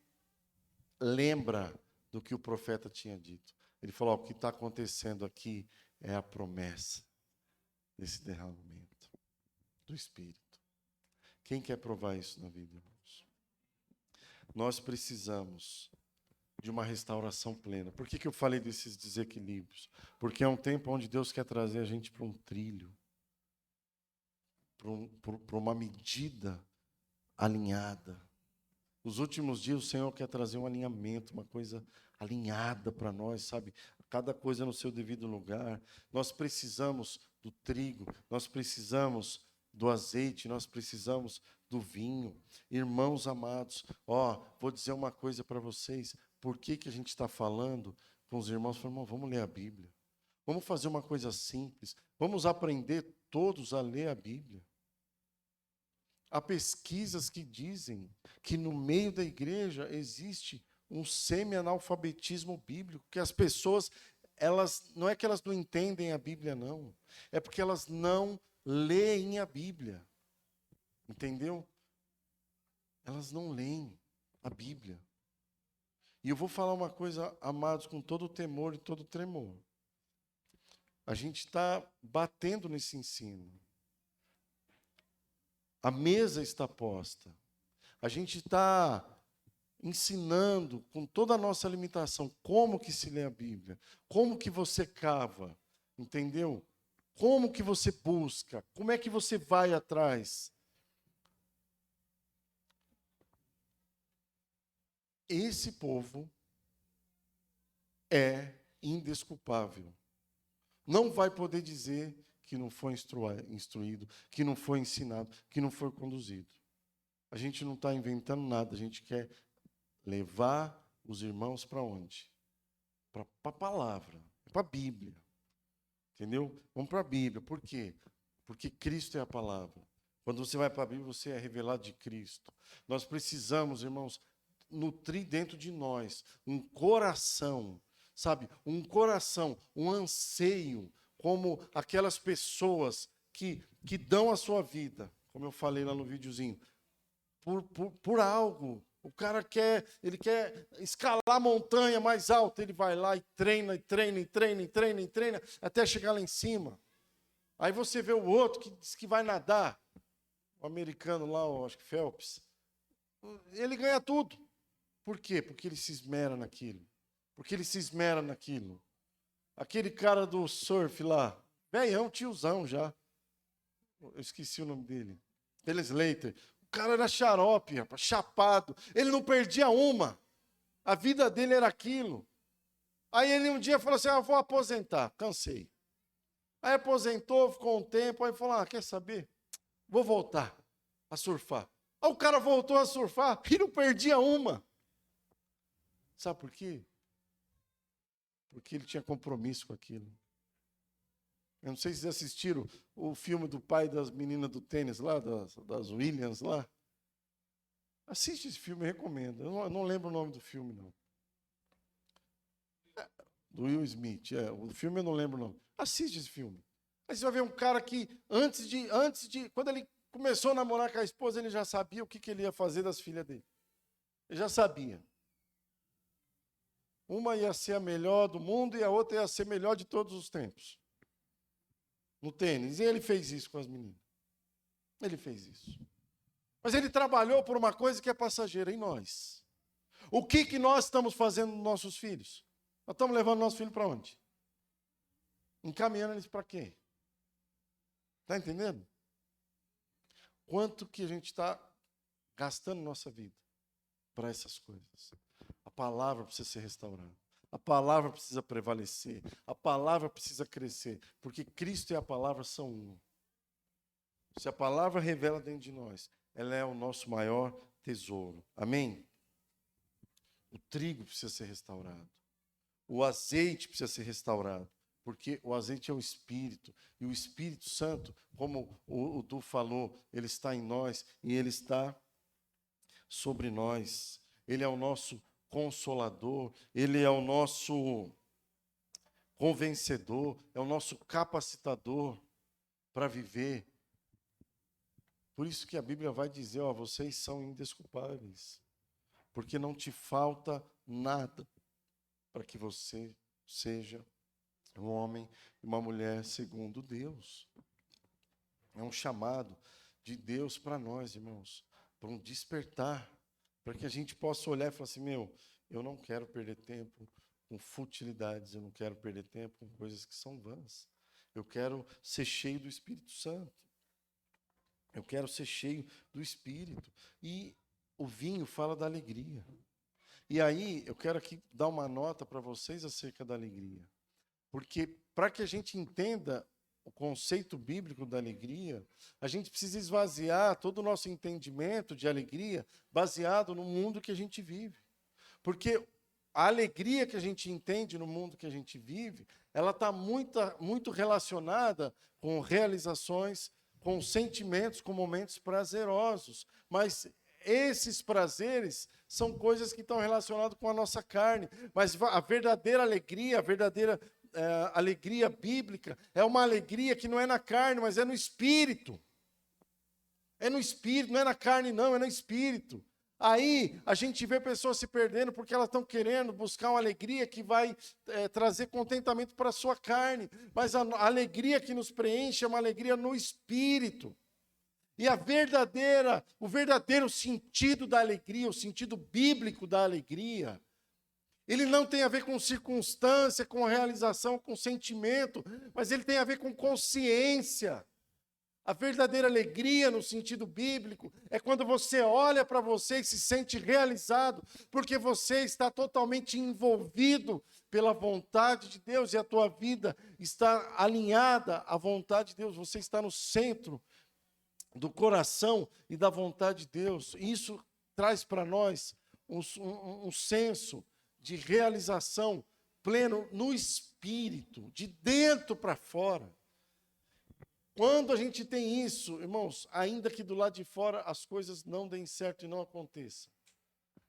lembra do que o profeta tinha dito. Ele falou: o que está acontecendo aqui é a promessa desse derramamento do Espírito. Quem quer provar isso na vida, irmãos? Nós precisamos de uma restauração plena. Por que eu falei desses desequilíbrios? Porque é um tempo onde Deus quer trazer a gente para um trilho, para uma medida alinhada. Nos últimos dias o Senhor quer trazer um alinhamento, uma coisa alinhada para nós, sabe? Cada coisa no seu devido lugar. Nós precisamos do trigo, nós precisamos do azeite, nós precisamos do vinho. Irmãos amados, vou dizer uma coisa para vocês. Por que a gente está falando com os irmãos? Falando, irmão, vamos ler a Bíblia. Vamos fazer uma coisa simples. Vamos aprender todos a ler a Bíblia. Há pesquisas que dizem que no meio da igreja existe um semi-analfabetismo bíblico, que as pessoas, não é que elas não entendem a Bíblia, não. É porque elas não leem a Bíblia. Entendeu? Elas não leem a Bíblia. E eu vou falar uma coisa, amados, com todo o temor e todo o tremor. A gente está batendo nesse ensino. A mesa está posta. A gente está ensinando com toda a nossa limitação como que se lê a Bíblia, como que você cava, entendeu? Como que você busca, como é que você vai atrás. Esse povo é indesculpável. Não vai poder dizer que não foi instruído, que não foi ensinado, que não foi conduzido. A gente não está inventando nada, a gente quer levar os irmãos para onde? Para a palavra, para a Bíblia. Entendeu? Vamos para a Bíblia. Por quê? Porque Cristo é a palavra. Quando você vai para a Bíblia, você é revelado de Cristo. Nós precisamos, irmãos, nutrir dentro de nós um coração, sabe? Um coração, um anseio, como aquelas pessoas que dão a sua vida, como eu falei lá no videozinho, por algo. O cara quer escalar a montanha mais alta, ele vai lá e treina, até chegar lá em cima. Aí você vê o outro que diz que vai nadar, o americano lá, acho que Phelps, ele ganha tudo. Por quê? Porque ele se esmera naquilo. Aquele cara do surf lá, velhão, tiozão já. Eu esqueci o nome dele. Dele Slater. O cara era xarope, rapaz, chapado. Ele não perdia uma. A vida dele era aquilo. Aí ele um dia falou assim, vou aposentar, cansei. Aí aposentou, ficou um tempo, aí falou, quer saber? Vou voltar a surfar. Aí o cara voltou a surfar e não perdia uma. Sabe por quê? Porque ele tinha compromisso com aquilo. Eu não sei se vocês assistiram o filme do pai das meninas do tênis lá, das Williams lá. Assiste esse filme, eu recomendo. Eu não lembro o nome do filme, não. Do Will Smith, o filme eu não lembro o nome. Assiste esse filme. Aí você vai ver um cara que, antes de quando ele começou a namorar com a esposa, ele já sabia o que ele ia fazer das filhas dele. Ele já sabia. Uma ia ser a melhor do mundo e a outra ia ser a melhor de todos os tempos. No tênis. E ele fez isso com as meninas. Ele fez isso. Mas ele trabalhou por uma coisa que é passageira em nós. O que nós estamos fazendo nos nossos filhos? Nós estamos levando nosso filho para onde? Encaminhando eles para quê? Está entendendo? Quanto que a gente está gastando nossa vida para essas coisas? A palavra precisa ser restaurada. A palavra precisa prevalecer. A palavra precisa crescer. Porque Cristo e a palavra são um. Se a palavra revela dentro de nós, ela é o nosso maior tesouro. Amém? O trigo precisa ser restaurado. O azeite precisa ser restaurado. Porque o azeite é o Espírito. E o Espírito Santo, como o Du falou, ele está em nós e ele está sobre nós. Ele é o nosso consolador. Ele é o nosso convencedor. É o nosso capacitador para viver. Por isso que a Bíblia vai dizer, ó, vocês são indesculpáveis. Porque não te falta nada para que você seja um homem e uma mulher segundo Deus. É um chamado de Deus para nós, irmãos, para um despertar, para que a gente possa olhar e falar assim, eu não quero perder tempo com futilidades, eu não quero perder tempo com coisas que são vãs. Eu quero ser cheio do Espírito Santo. Eu quero ser cheio do Espírito. E o vinho fala da alegria. E aí, eu quero aqui dar uma nota para vocês acerca da alegria. Porque para que a gente entenda o conceito bíblico da alegria, a gente precisa esvaziar todo o nosso entendimento de alegria baseado no mundo que a gente vive. Porque a alegria que a gente entende no mundo que a gente vive, ela está muito relacionada com realizações, com sentimentos, com momentos prazerosos. Mas esses prazeres são coisas que estão relacionadas com a nossa carne. Mas a verdadeira alegria, a verdadeira alegria bíblica, é uma alegria que não é na carne, mas é no espírito. É no espírito, não é na carne não, é no espírito. Aí a gente vê pessoas se perdendo porque elas estão querendo buscar uma alegria que vai trazer contentamento para a sua carne. Mas a alegria que nos preenche é uma alegria no espírito. E o verdadeiro sentido da alegria, o sentido bíblico da alegria, ele não tem a ver com circunstância, com realização, com sentimento, mas ele tem a ver com consciência. A verdadeira alegria, no sentido bíblico, é quando você olha para você e se sente realizado, porque você está totalmente envolvido pela vontade de Deus e a tua vida está alinhada à vontade de Deus. Você está no centro do coração e da vontade de Deus. Isso traz para nós um senso de realização pleno no espírito, de dentro para fora. Quando a gente tem isso, irmãos, ainda que do lado de fora as coisas não deem certo e não aconteçam,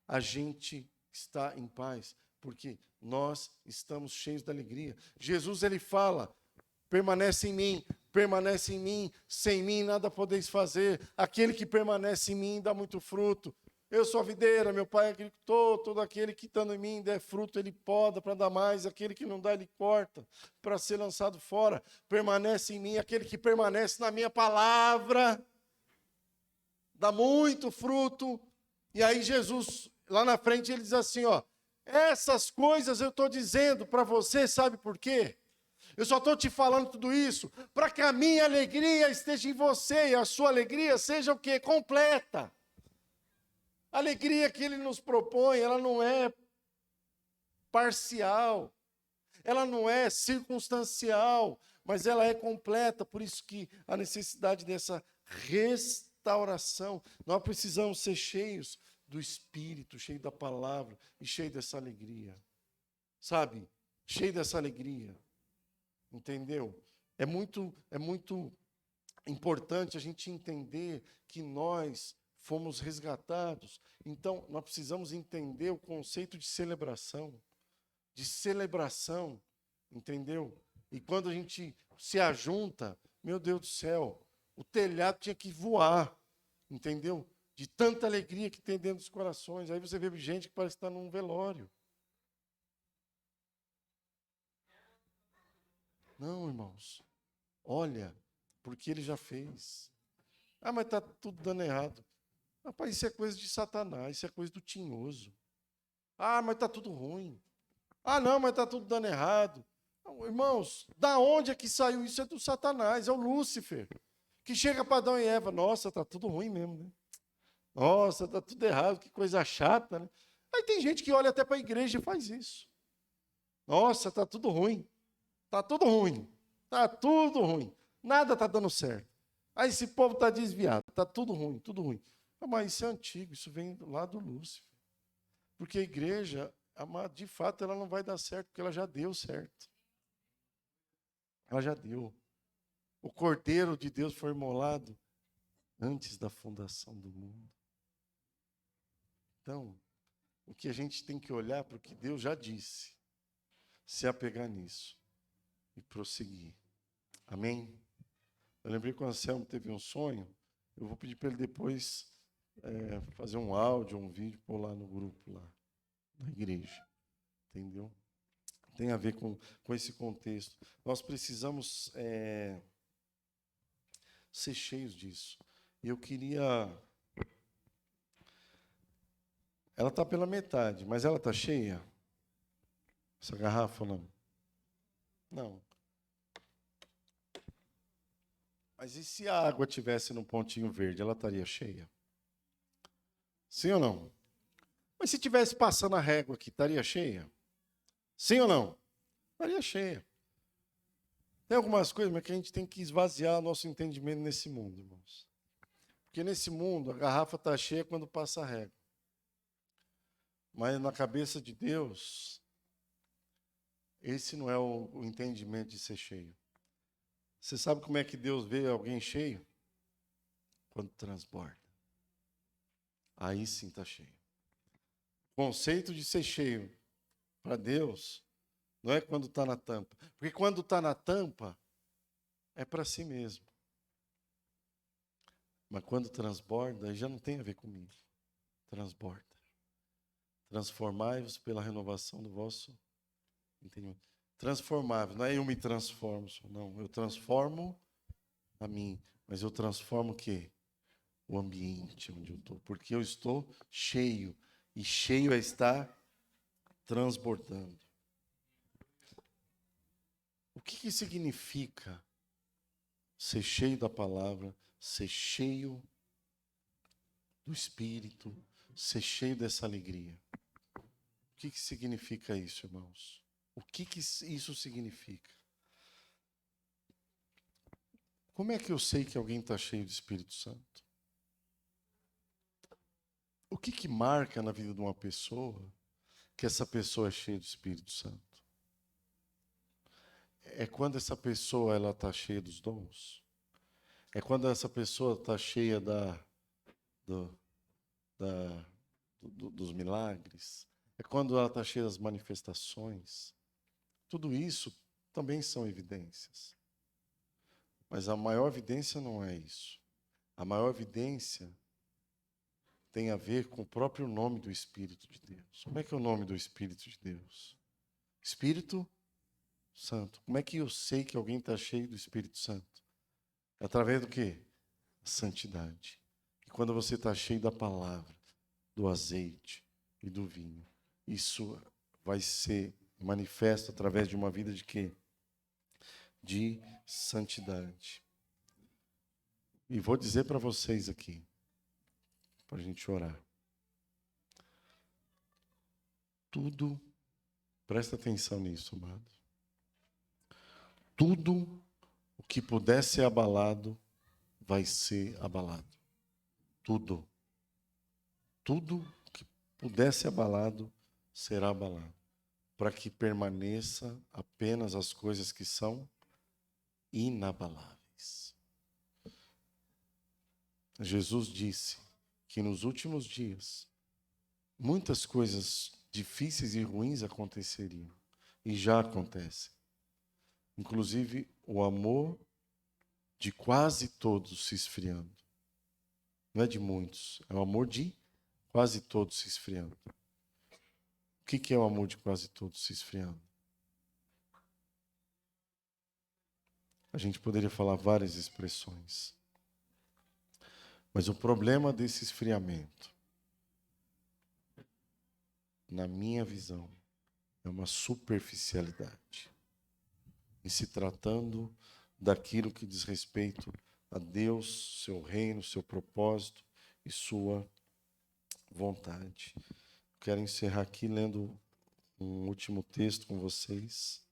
a gente está em paz, porque nós estamos cheios de alegria. Jesus, ele fala, permanece em mim, sem mim nada podeis fazer. Aquele que permanece em mim dá muito fruto. Eu sou a videira, meu pai é agricultor, todo aquele que estando em mim der fruto, ele poda para dar mais, aquele que não dá, ele corta para ser lançado fora. Permanece em mim, aquele que permanece na minha palavra, dá muito fruto. E aí Jesus, lá na frente, ele diz assim, ó, essas coisas eu estou dizendo para você, sabe por quê? Eu só estou te falando tudo isso para que a minha alegria esteja em você e a sua alegria seja o quê? Completa. A alegria que ele nos propõe, ela não é parcial, ela não é circunstancial, mas ela é completa. Por isso que a necessidade dessa restauração, nós precisamos ser cheios do Espírito, cheios da palavra e cheios dessa alegria. Sabe? Cheio dessa alegria. Entendeu? É muito importante a gente entender que nós fomos resgatados. Então, nós precisamos entender o conceito de celebração, entendeu? E quando a gente se ajunta, meu Deus do céu, o telhado tinha que voar, entendeu? De tanta alegria que tem dentro dos corações. Aí você vê gente que parece estar num velório. Não, irmãos. Olha, porque ele já fez. Ah, mas está tudo dando errado. Rapaz, isso é coisa de Satanás, isso é coisa do tinhoso. Ah, mas está tudo ruim. Ah, não, mas está tudo dando errado. Não, irmãos, da onde é que saiu isso? É do Satanás, é o Lúcifer. Que chega para Adão e Eva. Nossa, está tudo ruim mesmo, né? Nossa, está tudo errado, que coisa chata, né? Aí tem gente que olha até para a igreja e faz isso. Nossa, está tudo ruim. Está tudo ruim. Está tudo ruim. Nada está dando certo. Aí esse povo está desviado. Está tudo ruim, tudo ruim. Ah, mas isso é antigo, isso vem lá do Lúcifer. Porque a igreja, de fato, ela não vai dar certo, porque ela já deu certo. Ela já deu. O Cordeiro de Deus foi imolado antes da fundação do mundo. Então, o que a gente tem que olhar para o que Deus já disse, se apegar nisso e prosseguir. Amém? Eu lembrei que o Anselmo teve um sonho, eu vou pedir para ele depois fazer um áudio, um vídeo, pôr lá no grupo, lá na igreja. Entendeu? Tem a ver com esse contexto. Nós precisamos ser cheios disso. E eu queria... Ela está pela metade, mas ela está cheia? Essa garrafa não? Não. Mas e se a água tivesse no pontinho verde, ela estaria cheia? Sim ou não? Mas se tivesse passando a régua aqui, estaria cheia? Sim ou não? Estaria cheia. Tem algumas coisas mas que a gente tem que esvaziar nosso entendimento nesse mundo, irmãos. Porque nesse mundo, a garrafa está cheia quando passa a régua. Mas na cabeça de Deus, esse não é o entendimento de ser cheio. Você sabe como é que Deus vê alguém cheio? Quando transborda. Aí sim está cheio. O conceito de ser cheio para Deus não é quando está na tampa. Porque quando está na tampa, é para si mesmo. Mas quando transborda, aí já não tem a ver comigo. Transborda. Transformai-vos pela renovação do vosso entendimento. Transformável, não é eu me transformo, não. Eu transformo a mim. Mas eu transformo o quê? O ambiente onde eu estou. Porque eu estou cheio. E cheio é estar transbordando. O que significa ser cheio da palavra, ser cheio do Espírito, ser cheio dessa alegria? O que significa isso, irmãos? O que isso significa? Como é que eu sei que alguém está cheio do Espírito Santo? O que marca na vida de uma pessoa que essa pessoa é cheia do Espírito Santo? É quando essa pessoa ela está cheia dos dons? É quando essa pessoa está cheia do, dos milagres? É quando ela está cheia das manifestações? Tudo isso também são evidências. Mas a maior evidência não é isso. A maior evidência tem a ver com o próprio nome do Espírito de Deus. Como é que é o nome do Espírito de Deus? Espírito Santo. Como é que eu sei que alguém está cheio do Espírito Santo? Através do quê? Santidade. E quando você está cheio da palavra, do azeite e do vinho, isso vai ser manifesto através de uma vida de quê? De santidade. E vou dizer para vocês aqui, para a gente orar. Tudo, presta atenção nisso, amado. Tudo o que puder ser abalado, vai ser abalado. Tudo. Tudo que puder ser abalado, será abalado. Para que permaneça apenas as coisas que são inabaláveis. Jesus disse que nos últimos dias, muitas coisas difíceis e ruins aconteceriam. E já acontecem. Inclusive, o amor de quase todos se esfriando. Não é de muitos, é o amor de quase todos se esfriando. O que é o amor de quase todos se esfriando? A gente poderia falar várias expressões. Mas o problema desse esfriamento, na minha visão, é uma superficialidade. E se tratando daquilo que diz respeito a Deus, seu reino, seu propósito e sua vontade. Quero encerrar aqui lendo um último texto com vocês,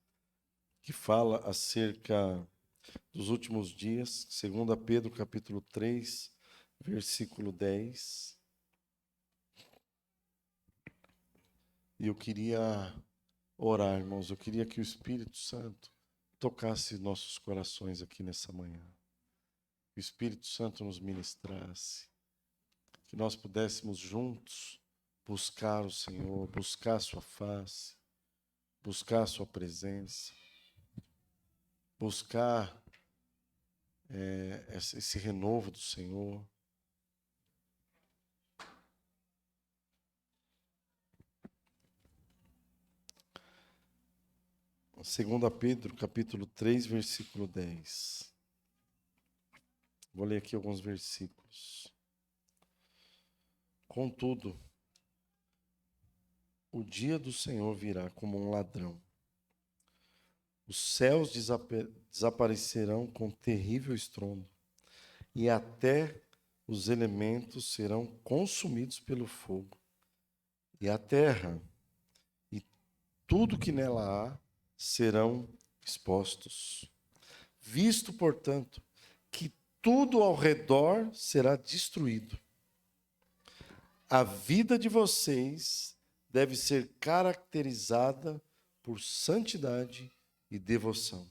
que fala acerca dos últimos dias, 2 Pedro capítulo 3, versículo 10. E eu queria orar, irmãos, eu queria que o Espírito Santo tocasse nossos corações aqui nessa manhã. Que o Espírito Santo nos ministrasse, que nós pudéssemos juntos buscar o Senhor, buscar a sua face, buscar a sua presença, buscar esse renovo do Senhor. Segunda Pedro, capítulo 3, versículo 10. Vou ler aqui alguns versículos. Contudo, o dia do Senhor virá como um ladrão. Os céus desaparecerão com terrível estrondo, e até os elementos serão consumidos pelo fogo. E a terra e tudo que nela há serão expostos. Visto, portanto, que tudo ao redor será destruído, a vida de vocês deve ser caracterizada por santidade e devoção,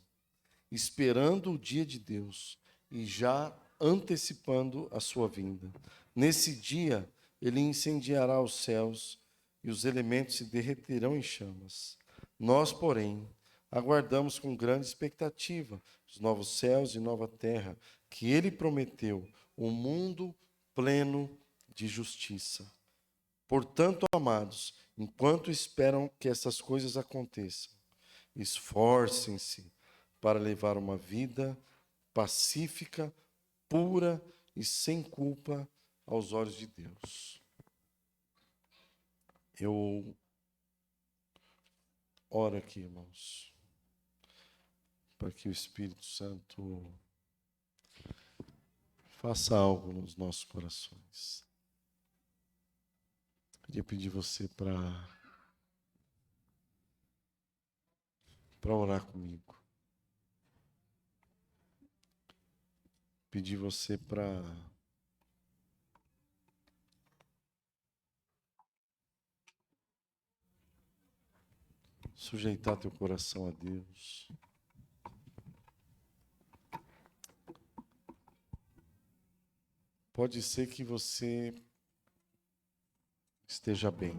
esperando o dia de Deus e já antecipando a sua vinda. Nesse dia, ele incendiará os céus e os elementos se derreterão em chamas. Nós, porém, aguardamos com grande expectativa os novos céus e nova terra que ele prometeu, um mundo pleno de justiça. Portanto, amados, enquanto esperam que essas coisas aconteçam, esforcem-se para levar uma vida pacífica, pura e sem culpa aos olhos de Deus. Eu oro aqui, irmãos, para que o Espírito Santo faça algo nos nossos corações. Queria pedir você para orar comigo. Pedir você para sujeitar teu coração a Deus. Pode ser que você esteja bem.